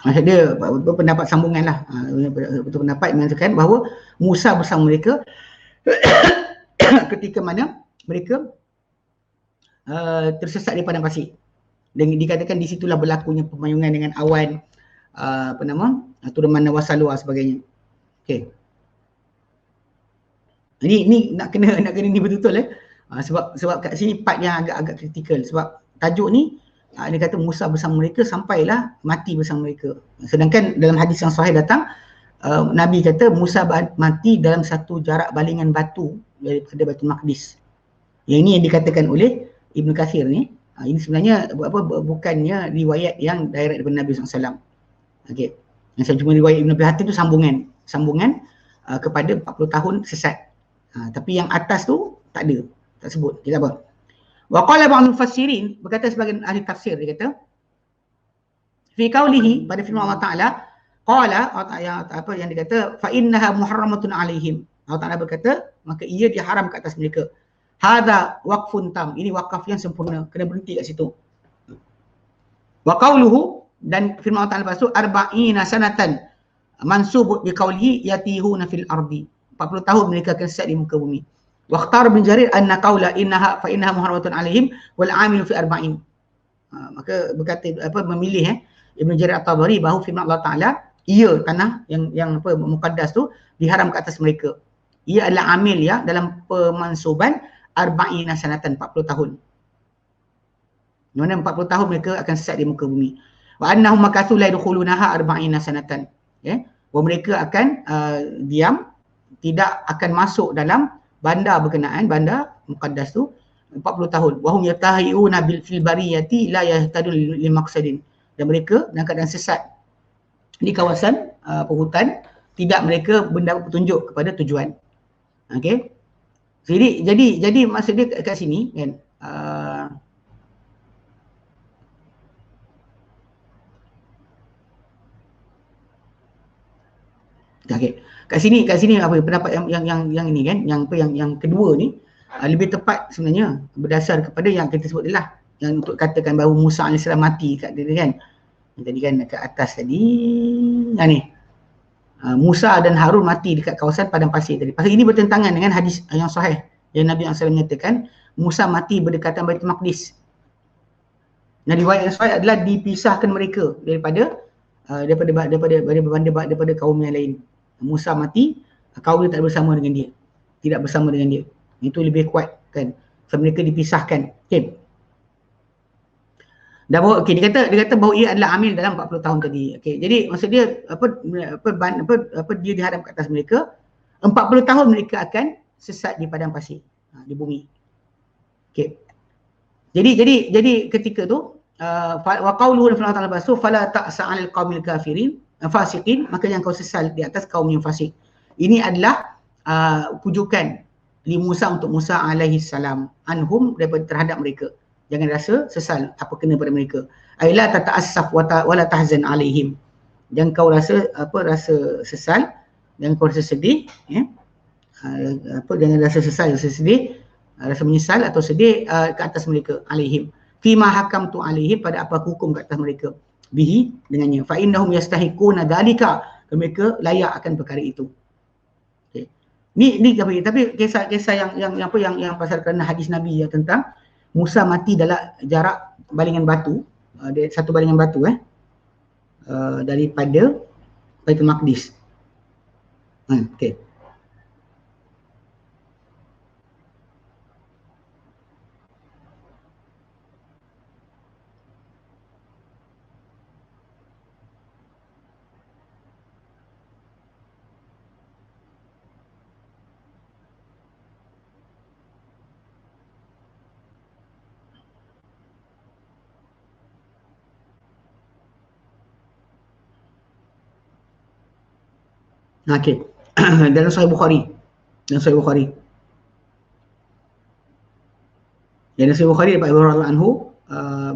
Maksud dia pendapat sambungan lah. Betul pendapat mengatakan bahawa Musa bersama mereka ketika mana mereka tersesat di padang pasir. Dan dikatakan di situlah berlakunya pemayungan dengan awan, Turuman Nawasalwa sebagainya. Okey. Ini nak kena ni betul-betul sebab kat sini part yang agak kritikal, sebab tajuk ni dia kata Musa bersama mereka sampailah mati bersama mereka. Sedangkan dalam hadis yang sahih datang, Nabi kata Musa mati dalam satu jarak balingan batu daripada Baitul Maqdis. Yang ini yang dikatakan oleh Ibn Kathir ni. Ini sebenarnya bukannya riwayat yang direct daripada Nabi SAW. Okey. Yang saya cuma riwayat Ibn Abi Hatim tu sambungan kepada 40 tahun sesat. Tapi yang atas tu tak ada, tak sebut. Dia apa? Wa qala ba'dul mufassirin, berkata sebagian ahli tafsir, dia kata fi qaulihi, pada firman Allah Taala, qala yang dikata fa innaha muharramatun alaihim. Allah Taala berkata maka ia diharam ke atas mereka. Hadza waqfun tam, ini wakaf yang sempurna, kena berhenti kat situ. Wa qauluhu, dan firman Allah Taala lepas tu arba'ina sanatan mansub bi qaulihi yatihuna fil ardi, 40 tahun mereka akan sesat di muka bumi. Waqtar bin Jarir anna qaula innaha fa innaha muharramatun alaihim wal 'amilu fi arba'in. Maka berkata memilih Ibn Jarir At-Tabari bahawa firman Allah Taala, ia tanah yang muqaddas tu diharam ke atas mereka. Ia adalah amil dalam pemansuban arba'ina sanatan, 40 tahun. Di mana 40 tahun mereka akan sesat di muka bumi. Wa annahum makathu la yadkhulunaha arba'ina sanatan. Bahawa mereka akan diam, tidak akan masuk dalam bandar berkenaan, bandar muqaddas tu 40 tahun. Wahum yatahiuna bil fil bariyati la yahtadun lil maqsadin, dan mereka dalam keadaan sesat di kawasan perhutan, tidak mereka mendapat petunjuk kepada tujuan. Okey. Jadi maksud dia kat sini kan, Okey. Kat sini apa pendapat yang ini kan, yang kedua ni lebih tepat sebenarnya berdasar kepada yang kita sebut lah, yang untuk katakan bahawa Musa AS mati kat dia kan. Yang tadi kan dekat atas tadi. Ni. Musa dan Harun mati dekat kawasan padang pasir tadi. Pasal ini bertentangan dengan hadis yang sahih yang Nabi SAW menyatakan Musa mati berdekatan Baitul Maqdis. Dan riwayat yang sahih adalah dipisahkan mereka daripada kaum yang lain. Musa mati, kaum dia tak bersama dengan dia. Tidak bersama dengan dia. Itu lebih kuat kan. So, mereka dipisahkan. Okay. Dah bawa, okay, dia kata bahawa ia adalah amil dalam 40 tahun tadi. Okay, jadi maksud dia dia dihadap ke atas mereka, 40 tahun mereka akan sesat di padang pasir, di bumi. Okay. Jadi ketika tu wa qauluhu ta'ala basu fala ta'sa 'alal qaumil kafirin fasiqin, maka yang kau sesal di atas kaum yang fasik. Ini adalah pujukan li Musa untuk Musa alaihi salam anhum daripada terhadap mereka. Jangan rasa sesal apa kena pada mereka. Aila tata'assaf wa la tahzan alaihim. Jangan kau rasa sesal, jangan kau rasa sedih, ya. Jangan rasa sesal, rasa sedih, rasa menyesal atau sedih ke atas mereka alaihim. Fima hakamtu alaihim, pada apa hukum ke atas mereka. Bihi, dengannya. Fa innahum yastahiquna dzalika, mereka layak akan perkara itu. Okay. Ni tapi kisah yang pasal kerana hadis Nabi ya tentang Musa mati dalam jarak balingan batu, satu balingan batu daripada Baitul Maqdis. Okey. Okey. Dalam Sahih Bukhari. Dalam Sahih Bukhari daripada Umar radhiyallahu anhu,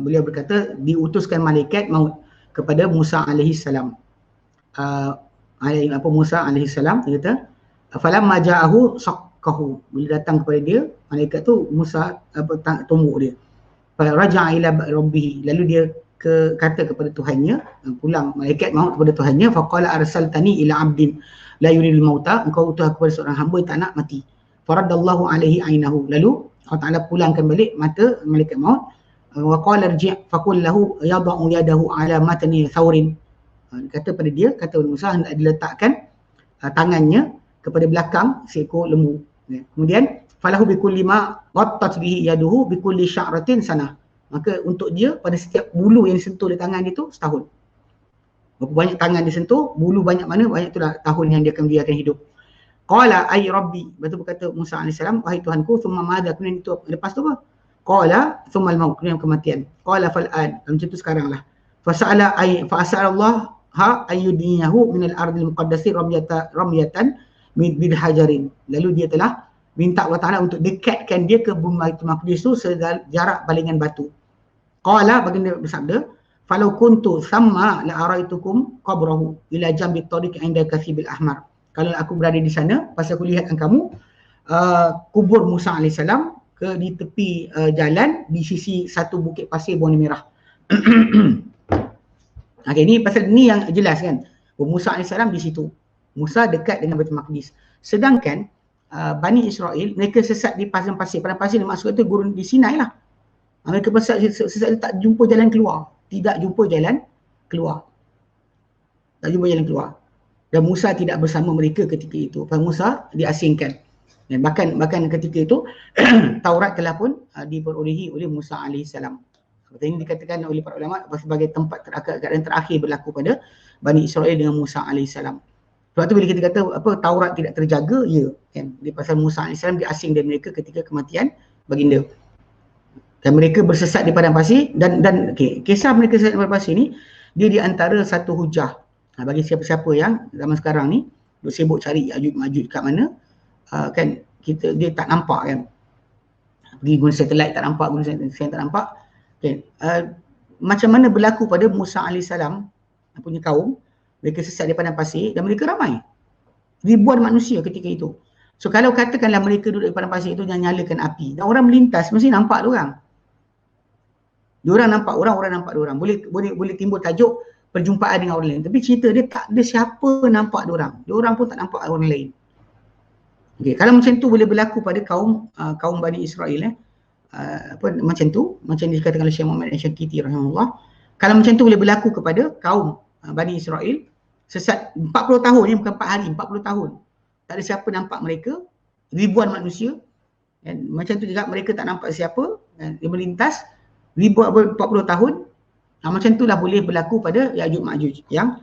beliau berkata diutuskan malaikat maut kepada Musa alaihi salam. Musa alaihi salam, dia kata falamma ja'ahu saqqahu, bila datang kepada dia malaikat tu, Musa tumbuk dia. Fa raja'a ila rabbih, lalu dia kata kepada Tuhannya, pulang malaikat maut kepada Tuhannya, faqala arsaltani ila 'abdin la yuridul mauta, engkau utus aku kepada seorang hamba yang tak nak mati. Faradallahu alaihi ainahu, lalu Allah Ta'ala pulangkan balik mata malaikat maut. Wa qala irji' faqul lahu yada'u yadahu ala matni thawrin, kata pada dia, kata Musa hendak diletakkan tangannya kepada belakang seekor lembu. Kemudian falahu bikulli ma ghattat bihi yaduhu bikulli sya'ratin sanah, maka untuk dia pada setiap bulu yang disentuh di tangan dia tu setahun. Berapa banyak tangan disentuh, bulu banyak mana, banyak itulah tahun yang dia akan hidup. Qala ay rabbi, betul berkata Musa AS, wahai Tuhanku, thumma madha, kemudian itu lepas tu apa? Qala thumma al-maut, kemudian kematian. Qala fal'an, macam tu sekarang lah. Fasa'ala Allah ayyudniyahu min al-ardil muqaddasi ramyatan bil hajarin, lalu dia telah minta Allah Ta'ala untuk dekatkan dia ke bumi Baitul Maqdis tu sejarak balingan batu. Qala, baginda bersabda, falau kuntu thamma la araitukum qabrahu ila jambi tariq 'inda kathibil ahmar. Kalau aku berada di sana, pasal aku lihatkan kamu kubur Musa AS di tepi jalan di sisi satu bukit pasir berwarna merah. Okey, ni pasal ni yang jelas kan. Musa AS di situ. Musa dekat dengan Baitul Maqdis. Sedangkan Bani Israel, mereka sesat di padang pasir. Padang pasir ni maksud itu gurun di Sinai lah. Mereka sesat, tak jumpa jalan keluar. Tidak jumpa jalan keluar. Dan Musa tidak bersama mereka ketika itu. Musa diasingkan. Dan bahkan ketika itu Taurat telah pun diperolehi oleh Musa AS. Ini dikatakan oleh para ulama sebagai tempat keadaan terakhir berlaku pada Bani Israel dengan Musa AS. Sebab tu bila kita kata Taurat tidak terjaga, ya kan, di pasal Musa AS diasing dari mereka ketika kematian baginda. Dan mereka bersesat di padang pasir dan okay, kisah mereka sesat di padang pasir ni dia di antara satu hujah bagi siapa-siapa yang zaman sekarang ni sibuk cari Ya'juj Ma'juj kat mana, kan dia tak nampak kan, pergi guna satelit tak nampak, guna satelit tak nampak, okay. Macam mana berlaku pada Musa AS punya kaum, mereka sesat di padang pasir dan mereka ramai. ribuan manusia ketika itu. So kalau katakanlah mereka duduk di padang pasir itu yang nyalakan api dan orang melintas, mesti nampak diorang. Diorang nampak orang nampak diorang. Boleh timbul tajuk perjumpaan dengan orang lain. Tapi cerita dia tak ada siapa nampak diorang. Diorang pun tak nampak orang lain. Okay, kalau macam tu boleh berlaku pada kaum Bani Israel macam tu, macam dikatakan oleh Syekh Muhammad Al-Syakiti rahimahullah. Kalau macam tu boleh berlaku kepada kaum Bani Israel sesat 40 tahun ni, bukan 4 hari, 40 tahun. Tak ada siapa nampak mereka, ribuan manusia. Dan macam tu juga mereka tak nampak siapa, dia melintas ribuan 40 tahun. Macam itulah boleh berlaku pada Ya'juj Ma'juj yang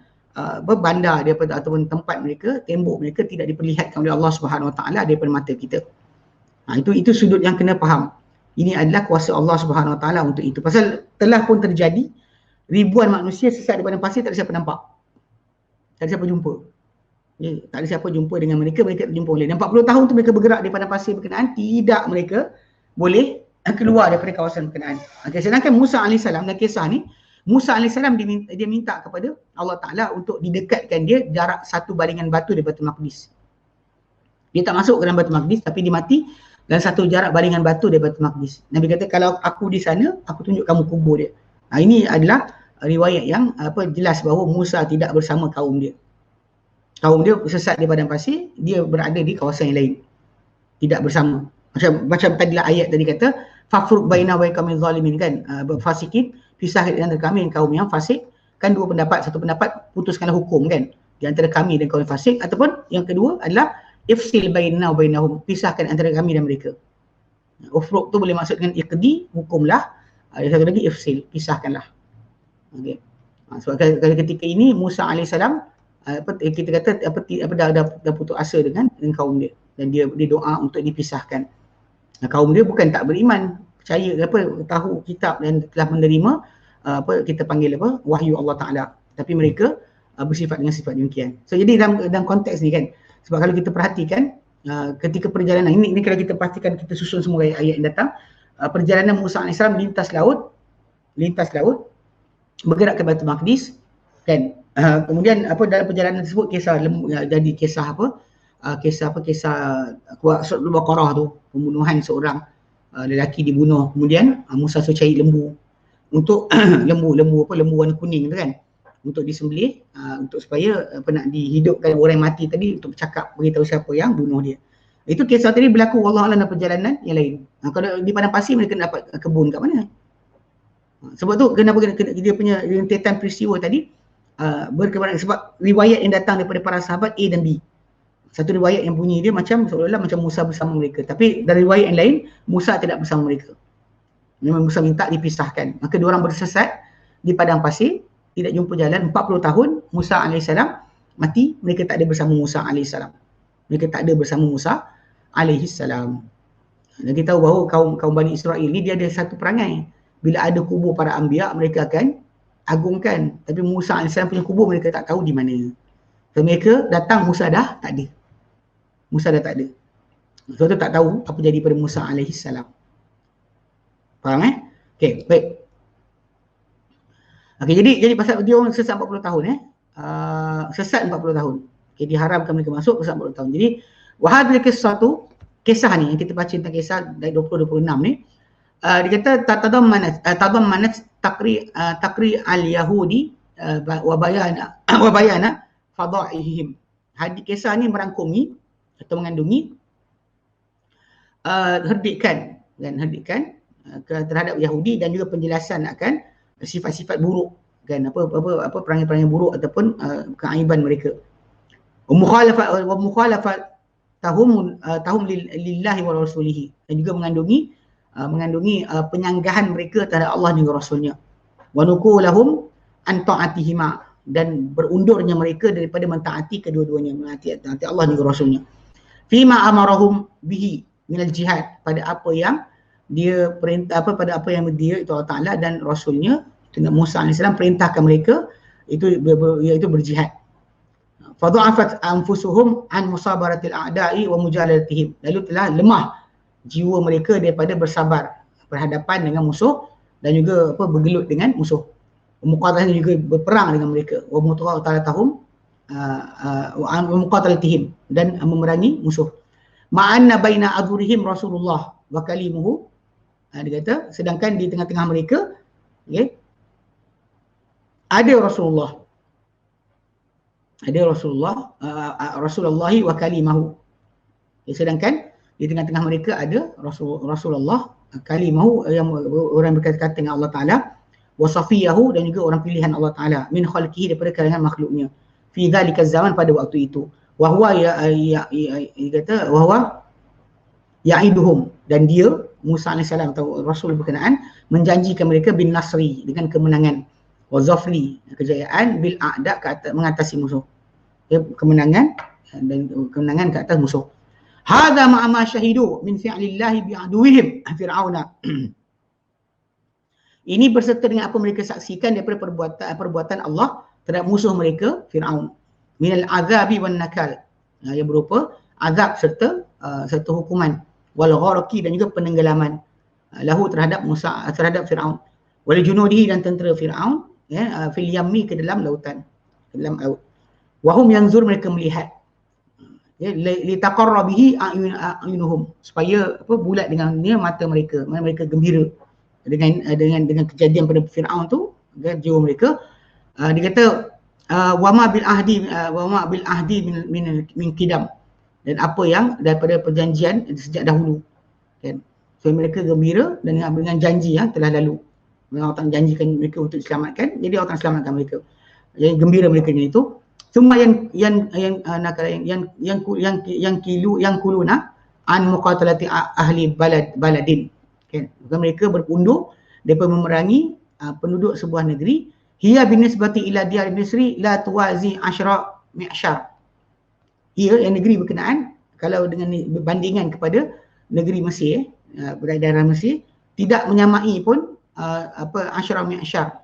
berbandar daripada ataupun tempat mereka, tembok mereka tidak diperlihatkan oleh Allah Subhanahu Wa Taala daripada mata kita. Itu sudut yang kena faham. Ini adalah kuasa Allah Subhanahu Wa Taala untuk itu. Pasal telah pun terjadi ribuan manusia sesat di padang pasir, tak ada siapa nampak. Tak ada siapa jumpa. Tak ada siapa jumpa dengan mereka tak jumpa oleh. Dan 40 tahun tu mereka bergerak di padang pasir berkenaan, tidak mereka boleh keluar daripada kawasan berkenaan. Sedangkan Musa AS dalam kisah ni, Musa AS dia minta kepada Allah Ta'ala untuk didekatkan dia jarak 1 balingan batu dari Baitul Maqdis. Dia tak masuk ke dalam Baitul Maqdis, tapi dia mati dan 1 jarak balingan batu dari Baitul Maqdis. Nabi kata, kalau aku di sana, aku tunjuk kamu kubur dia. Ini adalah riwayat yang jelas bahawa Musa tidak bersama kaum dia. Kaum dia sesat di padang pasir, dia berada di kawasan yang lain. Tidak bersama. Macam tadilah ayat tadi kata, fafruq baina wa kamil zalimin kan, fasikin, pisah di antara kami dan kaum yang fasik. Kan dua pendapat, satu pendapat putuskanlah hukum kan di antara kami dan kaum yang fasik, ataupun yang kedua adalah ifsil baina wa bainahum, pisahkan antara kami dan mereka. Ufruq tu boleh maksud dengan iqdi, hukumlah. Ada satu lagi ifsil, pisahkanlah. Okey. Sebab ketika ini Musa AS kita kata dah putus asa dengan kaum dia, dan dia doa untuk dipisahkan. Kaum dia bukan tak beriman, percaya tahu kitab dan telah menerima kita panggil wahyu Allah Taala, tapi mereka bersifat dengan sifat demikian. So jadi dalam konteks ni kan, sebab kalau kita perhatikan ketika perjalanan ini kalau kita perhatikan, kita susun semua ayat yang datang, perjalanan Musa AS lintas laut bergerak ke Baitul Maqdis kan. Kemudian dalam perjalanan tersebut kisah jadi kisah Suratul Baqarah tu, pembunuhan seorang lelaki dibunuh. Kemudian Musa suruh cari lembu untuk lembu warna kuning tu kan, untuk disembelih untuk supaya nak dihidupkan orang yang mati tadi, untuk bercakap beritahu siapa yang bunuh dia. Itu kisah tadi berlaku wallahu a'lam dalam perjalanan yang lain. Kalau di padang pasir mereka dapat kebun kat mana? Sebab tu kenapa dia punya rentetan peristiwa tadi berkebaran, sebab riwayat yang datang daripada para sahabat A dan B. Satu riwayat yang bunyi dia macam seolah-olah macam Musa bersama mereka, tapi dari riwayat yang lain Musa tidak bersama mereka. Memang Musa minta dipisahkan. Maka diorang bersesat di padang pasir, tidak jumpa jalan 40 tahun. Musa AS mati, mereka tak ada bersama Musa AS. Mereka tak ada bersama Musa AS. Dan kita tahu bahawa kaum Bani Israel ni dia ada satu perangai. Bila ada kubur para anbiya, mereka akan agungkan. Tapi Musa AS punya kubur mereka tak tahu di mana. So, mereka datang, Musa dah tak ada. Musa dah tak ada. Sebab tu tak tahu apa jadi pada Musa AS. Faham Okey, baik. Okey, jadi pasal dia orang sesat 40 tahun sesat 40 tahun. Okey, diharamkan mereka masuk sesat 40 tahun. Jadi wahadil kisah ni yang kita baca tentang kisah dari 20-26 ni, dia kata tadammanat taqri al-yahudi wa bayana fadaihim. Hadis kisah ni merangkumi atau mengandungi herdikan terhadap Yahudi dan juga penjelasan akan sifat-sifat buruk kan, apa perangai-perangai buruk ataupun keaiban mereka. Wa mukhalafat lillahi wa rasulihi, dan juga mengandungi penyanggahan mereka terhadap Allah dan Rasulnya. Wa nuqulahum an ta'atihima, dan berundurnya mereka daripada mentaati kedua-duanya, mentaati Allah dan Rasulnya. Fima amarahum bihi minal jihad, pada apa yang dia perintah, pada apa yang dia itu Allah Ta'ala dan Rasulnya, Musa AS perintahkan mereka iaitu berjihad. Fadha'afat anfusuhum an musabaratil a'da'i wa mujaladatihim, lalu telah lemah jiwa mereka daripada bersabar berhadapan dengan musuh dan juga bergelut dengan musuh. Muqaddasnya juga berperang dengan mereka. Wa mutawattatahum muqatalatihim, dan memerangi musuh. Ma'anna baina adhurihim Rasulullah wa kalimuhu, dia kata sedangkan di tengah-tengah mereka, okay, ada Rasulullah wa kalimahu. Sedangkan di tengah-tengah mereka ada Rasulullah kalimahu, yang orang berkata-kata dengan Allah Ta'ala, wa safiyahu, dan juga orang pilihan Allah Ta'ala, min khalqihi, daripada kalangan makhluknya, fi dhalika zaman, pada waktu itu, wa huwa kata wa huwa ya'iduhum, dan dia Musa AS atau Rasul berkenaan menjanjikan mereka bin nasri, dengan kemenangan, wa zafri, kejayaan, bil a'da, mengatasi musuh, kemenangan dan kemenangan ke atas musuh. Hadza ma'a ma syahidu min fi'lillahi bi'aduwihim fir'auna. Ini berserta dengan apa mereka saksikan daripada perbuatan Allah terhadap musuh mereka Fir'aun, minal azabi wan nakal, yang berupa azab serta hukuman, wal gharqi, dan juga penenggelaman, lahu terhadap Fir'aun, wal junudihi, dan tentera Fir'aun, fil yammi, ke dalam lautan, ke dalam laut. Wahum yanzur, mereka melihat, li taqarra bihi a'yunuhum, supaya bulat dengannya mata mereka, mereka gembira dengan kejadian pada Fir'aun tu, jiwa mereka. Dia kata wama bil ahdi min qidam, dan apa yang daripada perjanjian sejak dahulu, kan. So mereka gembira dengan janji yang telah lalu. Allah Ta'ala janjikan mereka untuk diselamatkan, jadi Allah Ta'ala selamatkan mereka. Jadi gembira mereka dengan itu. Semua yang kuluna an muqatalati ahli baladin, kan. Mereka berpundur daripada memerangi penduduk sebuah negeri. Hiya binisbati ila diyar Misri la tuwazi asyra mi'syar. Ia, yang negeri berkenaan, kalau dengan berbandingan kepada negeri Mesir, daerah Mesir, tidak menyamai pun asyra mi'syar,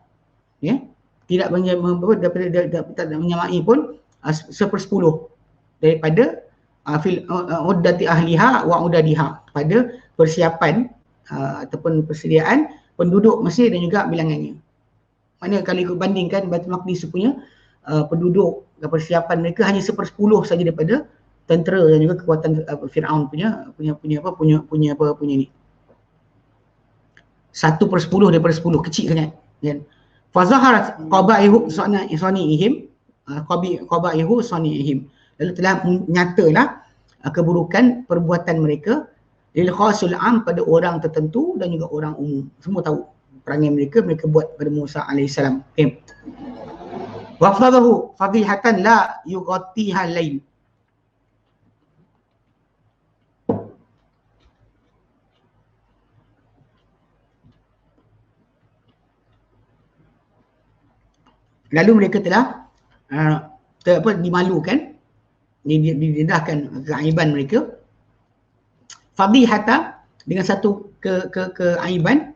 ya, tidak menyamai pun 1/10 daripada uddati ahliha wa udadiha, pada persiapan ataupun persediaan penduduk Mesir dan juga bilangannya. Mana kalau ikut bandingkan Baitul Maqdis punya penduduk dan persiapan mereka hanya 1/10 saja daripada tentera dan juga kekuatan Firaun punya ni. 1/10 daripada 10, kecil sangat, kan. Fazaharat qabaihu sani'ihim, lalu telah nyatalah keburukan perbuatan mereka, lil khasul am, pada orang tertentu dan juga orang umum. Semua tahu perangai mereka buat pada Musa AS. Okay. Wafadahu fadihatan la yughatiha lain. Lalu mereka telah dimalukan, didedahkan keaiban mereka. Fadihata, dengan satu keaiban,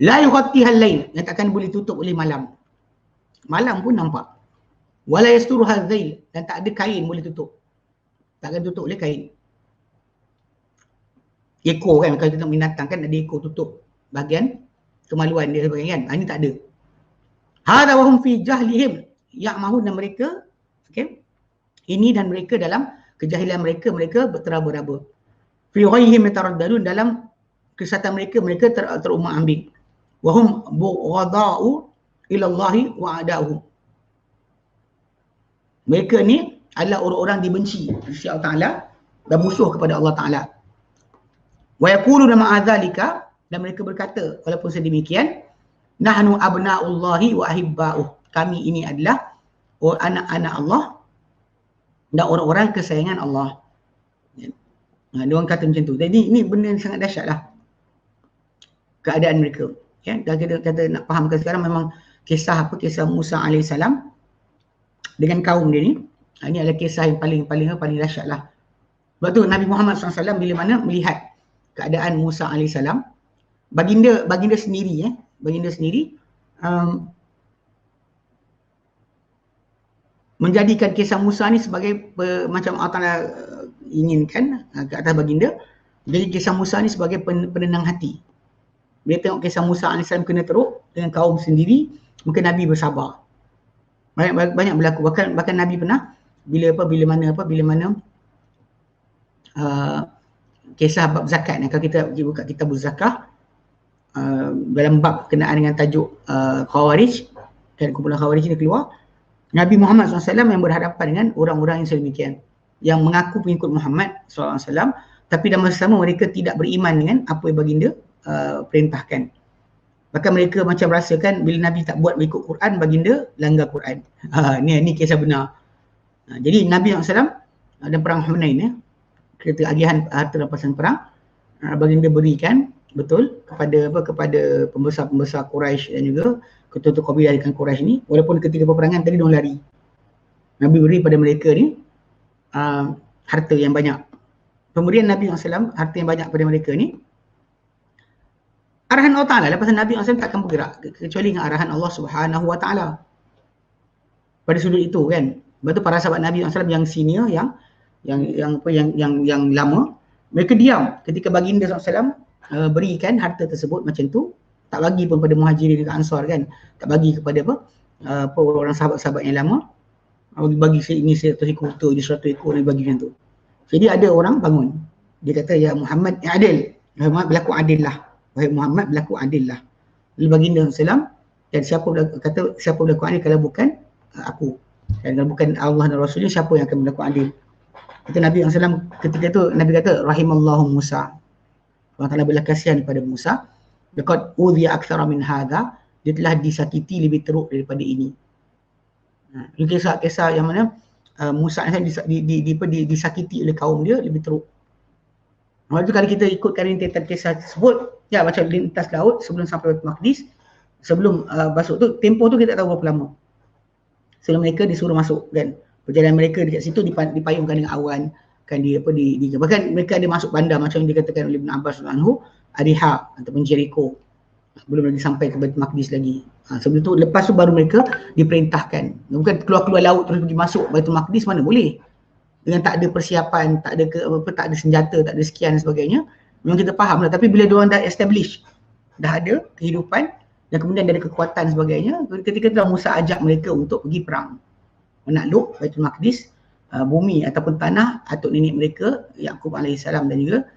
la yughatiha al-lail, yang takkan boleh tutup oleh malam. Malam pun nampak. Wala yasturuha al-zail, dan tak ada kain boleh tutup. Takkan tutup oleh kain. Ekor kan, kalau kita tengok binatang kan ada ekor tutup bahagian kemaluan dia sebahagian, kan. Ini tak ada. Hada wa hum fi jahlihim ya'mahun, dan mereka, okey, ini dan mereka dalam kejahilan mereka berteraba-raba. Fi ghaihim yataraddadun, dalam kesesatan mereka terumbang-ambing. Wa hum bughadau ila Allahi wa a'da'uhu. Mereka ni adalah orang-orang dibenci oleh Allah Ta'ala dan musuh kepada Allah Ta'ala. Wa yaquluna ma'a dzalika, dan mereka berkata walaupun sedemikian, nahnu abna'ullahi wa ahibba'uh, kami ini adalah anak-anak Allah dan orang-orang kesayangan Allah. Dia orang kata macam tu. Jadi ini benda yang sangat dahsyat lah keadaan mereka. Ya, dah kita kata nak fahamkan sekarang, memang kisah Musa AS dengan kaum dia ni, ini adalah kisah yang paling dahsyat lah. Sebab tu Nabi Muhammad SAW bila mana melihat keadaan Musa AS, baginda sendiri menjadikan kisah Musa ni sebagai macam Allah Ta'ala inginkan ke atas baginda. Jadi kisah Musa ni sebagai penenang hati. Bila tengok kisah Musa AS kena teruk dengan kaum sendiri, maka Nabi bersabar. banyak berlaku. Bahkan Nabi pernah bila mana kisah bab zakat ni, kalau kita buka kitab zakah, dalam bab kenaan dengan tajuk Khawarij, dan kumpulan Khawarij ni keluar, Nabi Muhammad SAW yang berhadapan dengan orang-orang yang sedemikian, yang mengaku pengikut Muhammad SAW, tapi dalam masa sama mereka tidak beriman dengan apa yang baginda perintahkan. Bahkan mereka macam rasakan bila Nabi tak buat mengikut Quran, baginda langgar Quran. Ni kisah benar. Jadi Nabi SAW dan perang Hunain, kereta agihan harta rampasan perang, baginda berikan betul kepada pembesar-pembesar Quraisy dan juga ketua-ketua kabilah di kalangan Quraisy ni, walaupun ketika peperangan tadi diorang lari. Nabi beri pada mereka ni harta yang banyak. Pemberian Nabi SAW harta yang banyak pada mereka ni arahan Allah Ta'ala. Lepas Nabi SAW takkan bergerak kecuali dengan arahan Allah Subhanahu Wa Ta'ala. Pada sudut itu kan. Sebab tu para sahabat Nabi SAW yang senior, yang lama, mereka diam ketika baginda SAW berikan harta tersebut macam tu. Tak bagi pun pada Muhajirin dan Ansar kan. Tak bagi kepada orang sahabat-sahabat yang lama. Bagi ini 100 ekor unta, dia 100 ekor, dia bagi macam tu. Jadi ada orang bangun. Dia kata, ya Muhammad adil. Muhammad berlaku adil lah. Wahai Muhammad berlaku adil lah. Lalu baginda SAW, dan siapa berlaku adil kalau bukan aku. Dan kalau bukan Allah dan Rasulnya, siapa yang akan berlaku adil? Itu Nabi SAW ketika itu, Nabi kata, rahimallahu Musa. Allah Ta'ala berlah kasihan kepada Musa. Laqad udhiya aktsara min hadha. Dia telah disakiti lebih teruk daripada ini. Ini kisah yang mana Musa disakiti oleh kaum dia lebih teruk. Lepas tu kalau kita ikutkan rintitan kisah tersebut, ya macam lintas laut sebelum sampai Baitul Maqdis, sebelum masuk tu, tempoh tu kita tak tahu berapa lama. Sebelum mereka disuruh masuk kan. Perjalanan mereka dekat situ dipayungkan dengan awan, kan bahkan mereka ada masuk bandar macam yang dikatakan oleh Ibn Abbas anhu, Ariha ataupun Jericho. Belum lagi sampai ke Baitul Maqdis lagi. Sebelum tu, lepas tu baru mereka diperintahkan. Bukan keluar laut terus pergi masuk Baitul Maqdis, mana boleh. Dengan tak ada persiapan, tak ada senjata, tak ada sekian dan sebagainya. Memang kita faham lah. Tapi bila diorang dah establish, dah ada kehidupan dan kemudian ada kekuatan sebagainya, ketika itulah Musa ajak mereka untuk pergi perang. Menakluk Baitul Maqdis, bumi ataupun tanah atuk nenek mereka, Yaqub AS dan juga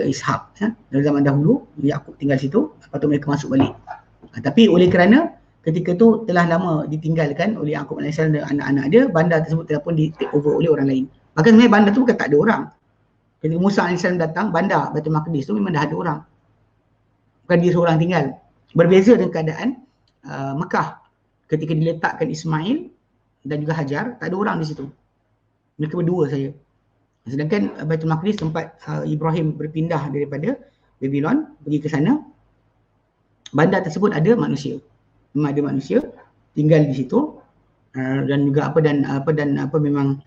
Ishak. Dalam zaman dahulu, Yaqub tinggal situ, lepas tu mereka masuk balik. Tapi oleh kerana ketika tu telah lama ditinggalkan oleh Yaqub AS dan anak-anak dia, bandar tersebut telah pun di take over oleh orang lain. Bahkan sebenarnya bandar tu bukan tak ada orang. Ketika Musa AS datang, bandar Baitul Maqdis tu memang dah ada orang. Bukan dia seorang tinggal. Berbeza dengan keadaan Mekah. Ketika diletakkan Ismail dan juga Hajar, tak ada orang di situ. Mereka berdua saja. Sedangkan Baitul Maqdis tempat Ibrahim berpindah daripada Babylon pergi ke sana, bandar tersebut ada manusia. Memang ada manusia tinggal di situ, dan juga memang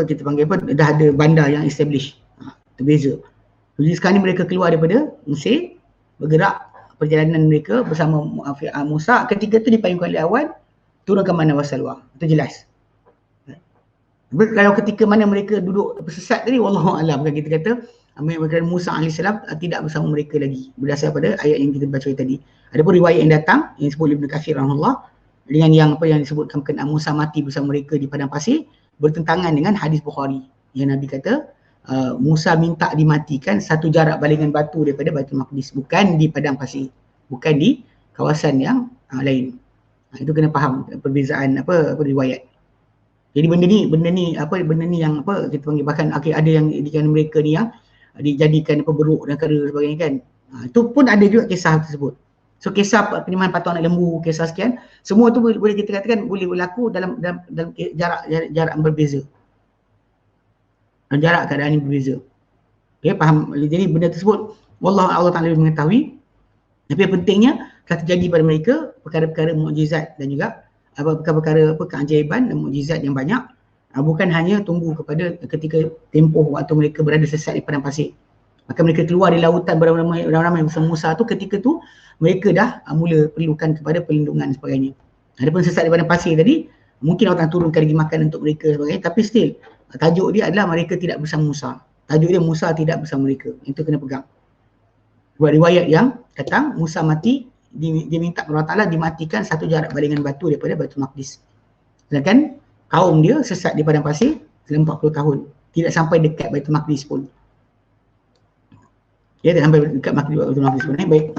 kita panggil dah ada bandar yang establish. Terbeza. Jadi sekarang ni mereka keluar daripada Mesir, bergerak perjalanan mereka bersama Musa. Ketika itu dipayungkan oleh awan, turun ke mana wasalwa. Itu jelas. Kalau ketika mana mereka duduk tersesat tadi, wallahu alam, kan kita kata Musa AS tidak bersama mereka lagi, berdasar pada ayat yang kita baca tadi. Adapun riwayat yang datang yang disebut Ibn Katsir rahimahullah dengan yang disebutkan berkenaan Musa mati bersama mereka di padang pasir, bertentangan dengan hadis Bukhari yang Nabi kata Musa minta dimatikan satu jarak balingan batu daripada Baitul Maqdis, bukan di padang pasir, bukan di kawasan yang lain. Itu kena faham perbezaan riwayat. Jadi benda ni yang kita panggil, bahkan ada yang jadikan mereka ni yang dijadikan beruk dan kera sebagainya kan. Itu pun ada juga kisah tersebut. So kisah penyembahan patung anak lembu, kisah sekian, semua tu boleh kita katakan boleh berlaku dalam jarak yang berbeza. Jarak keadaan yang berbeza. Okay, faham? Jadi benda tersebut Allah Ta'ala mengetahui. Tapi yang pentingnya telah terjadi pada mereka perkara-perkara mukjizat dan juga perkara-perkara keajaiban dan mukjizat yang banyak, bukan hanya tunggu kepada ketika tempoh waktu mereka berada sesat di padang pasir. Maka mereka keluar di lautan beramai-ramai bersama Musa tu, ketika tu mereka dah mula perlukan kepada perlindungan dan sebagainya. Adapun sesat di padang pasir tadi, mungkin Allah turunkan lagi makan untuk mereka sebagainya, tapi still tajuk dia adalah mereka tidak bersama Musa. Tajuk dia Musa tidak bersama mereka. Itu kena pegang. Buat riwayat yang datang, Musa mati, diminta kepada Allah Ta'ala dimatikan satu jarak balingan batu daripada Baitul Maqdis. Sedangkan kaum dia sesat di padang pasir selama 40 tahun. Tidak sampai dekat Baitul Maqdis pun. Dia tak sampai dekat Baitul Maqdis pun. Baik.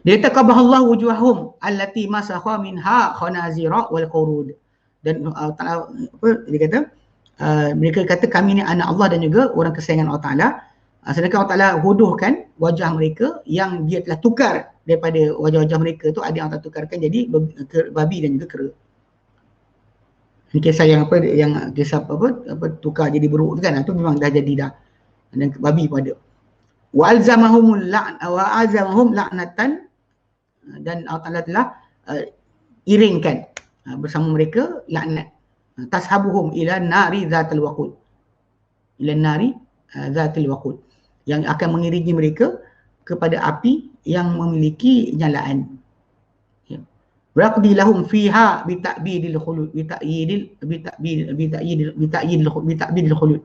Dia kata qabahallahu wujuhahum allati masakha minha khanazira wal qurud. Dan Ta'ala apa dia kata mereka kata kami ni anak Allah dan juga orang kesayangan Allah Ta'ala. Sedangkan Allah Ta'ala huduhkan wajah mereka yang dia telah tukar daripada wajah-wajah mereka tu, ada yang Allah tukarkan jadi babi dan juga kera. Ini kisah yang apa, yang kisah apa tukar jadi beruk tu kan, itu memang dah jadi dah. Dan babi pun ada. Wa alzamahum la'natan, dan Allah Ta'ala telah iringkan bersama mereka laknat. Tashabuhum ila nari zatil waqud. Ila nari zatil waqud. Yang akan mengiringi mereka kepada api yang memiliki nyalaan. Raqdi lahum fiha bita'bidil khulud, bita'bidil khulud.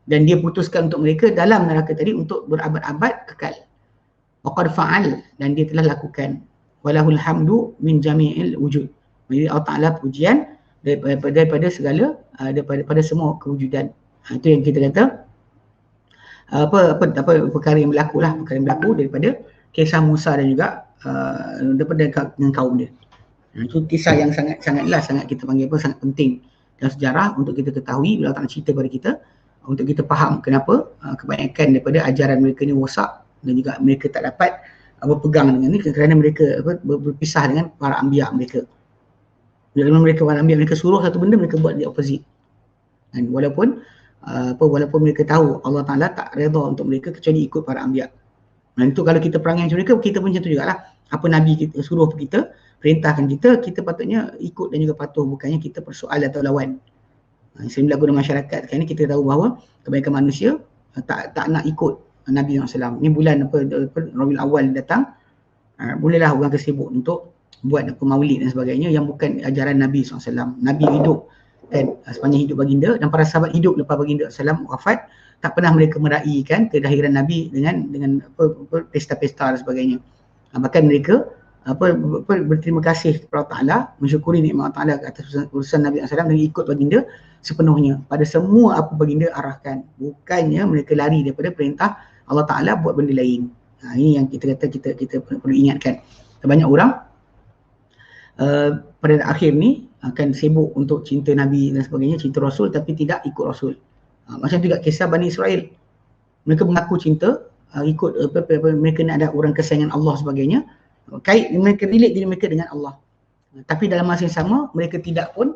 Dan dia putuskan untuk mereka dalam neraka tadi untuk berabad-abad kekal. Waqad fa'al, dan dia telah lakukan. Walahul hamdu min jami'il wujud. Jadi Allah Ta'ala pujian daripada segala, daripada semua kewujudan. Itu yang kita kata apa perkara yang berlaku lah, perkara yang berlaku daripada kisah Musa dan juga daripada dengan kaum dia. Itu kisah yang sangat kita panggil apa, sangat penting dalam sejarah untuk kita ketahui bila Allah Ta'ala cerita kepada kita, untuk kita faham kenapa kebanyakan daripada ajaran mereka ni rosak dan juga mereka tak dapat berpegang dengan ni kerana mereka berpisah dengan para anbiya mereka. Bila mereka para anbiya mereka suruh satu benda, mereka buat the opposite. Dan walaupun mereka tahu Allah Ta'ala tak redha untuk mereka kecuali ikut para anbiya. Dan itu kalau kita perangai macam mereka, kita pun macam tu jugalah. Apa Nabi kita suruh kita, perintahkan kita patutnya ikut dan juga patuh, bukannya kita persoal atau lawan. Sering berlaku dalam masyarakat sekarang ni, kita tahu bahawa kebanyakan manusia tak nak ikut Nabi SAW. Ni bulan Rabiul Awal datang, bolehlah orang tersibuk untuk buat maulid dan sebagainya yang bukan ajaran Nabi SAW. Nabi hidup kan sepanjang hidup baginda, dan para sahabat hidup lepas baginda SAW wafat, tak pernah mereka meraihkan kelahiran Nabi dengan pesta-pesta dan sebagainya. Bahkan mereka berterima kasih kepada Allah Ta'ala, mensyukuri nikmat Allah Ta'ala atas urusan Nabi SAW dan ikut baginda sepenuhnya pada semua apa baginda arahkan. Bukannya mereka lari daripada perintah Allah Ta'ala buat benda lain. Ini yang kita kata kita perlu ingatkan. Banyak orang pada akhir ni akan sibuk untuk cinta Nabi dan sebagainya, cinta Rasul tapi tidak ikut Rasul. Macam juga kisah Bani Israel. Mereka mengaku cinta, ikut mereka nak ada orang kesayangan Allah sebagainya. Kait mereka relate diri mereka dengan Allah. Tapi dalam masa yang sama mereka tidak pun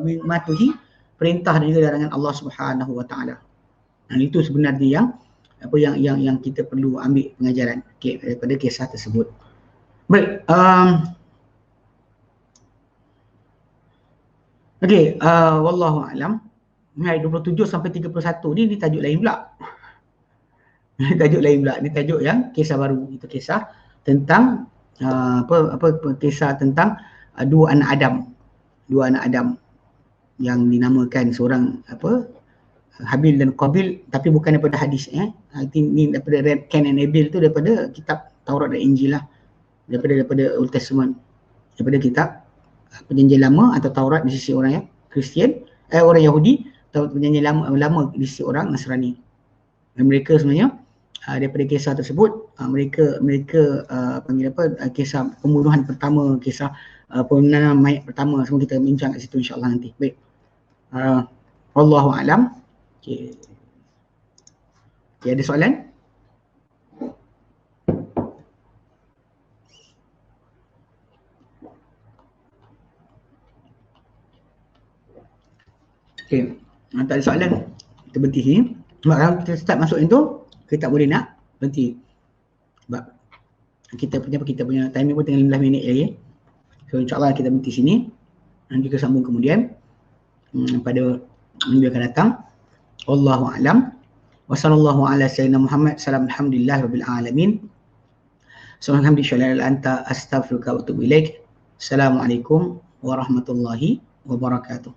mematuhi perintah dan juga larangan Allah Subhanahu Wa Taala. Itu sebenarnya yang kita perlu ambil pengajaran daripada kisah tersebut. Baik, okey, wallahu alam. Ayat 27 sampai 31 ni tajuk lain pula. Tajuk lain pula. Ni tajuk yang kisah baru. Itu kisah tentang kisah tentang dua anak Adam yang dinamakan seorang Habil dan Qabil, tapi bukan daripada hadis ni daripada Cain and Abel tu daripada kitab Taurat dan Injil lah, daripada Old Testament, daripada kitab Perjanjian Lama atau Taurat di sisi orang Kristian, orang Yahudi, atau Perjanjian Lama di sisi orang Nasrani. Dan mereka sebenarnya daripada kisah tersebut mereka panggil kisah pembunuhan pertama, kisah pembunuhan mayat pertama, semua kita bincang kat situ insya-Allah nanti. Baik. Wallahu alam. Okey. Ada soalan? Okey. Tak ada soalan. Kita berhenti sini. Kalau kita start masuk itu, kita tak boleh nak berhenti. Sebab kita punya timing pun tinggal 15 minit lagi. So insya-Allah kita berhenti sini. Nanti kita sambung kemudian pada minggu akan datang. Wallahu a'lam. Wa sallallahu ala sayyidina Muhammad. Alhamdulillahirabbil alamin. Subhanallah anta astaghfiruka wa atubu ilaik. Assalamualaikum warahmatullahi wabarakatuh.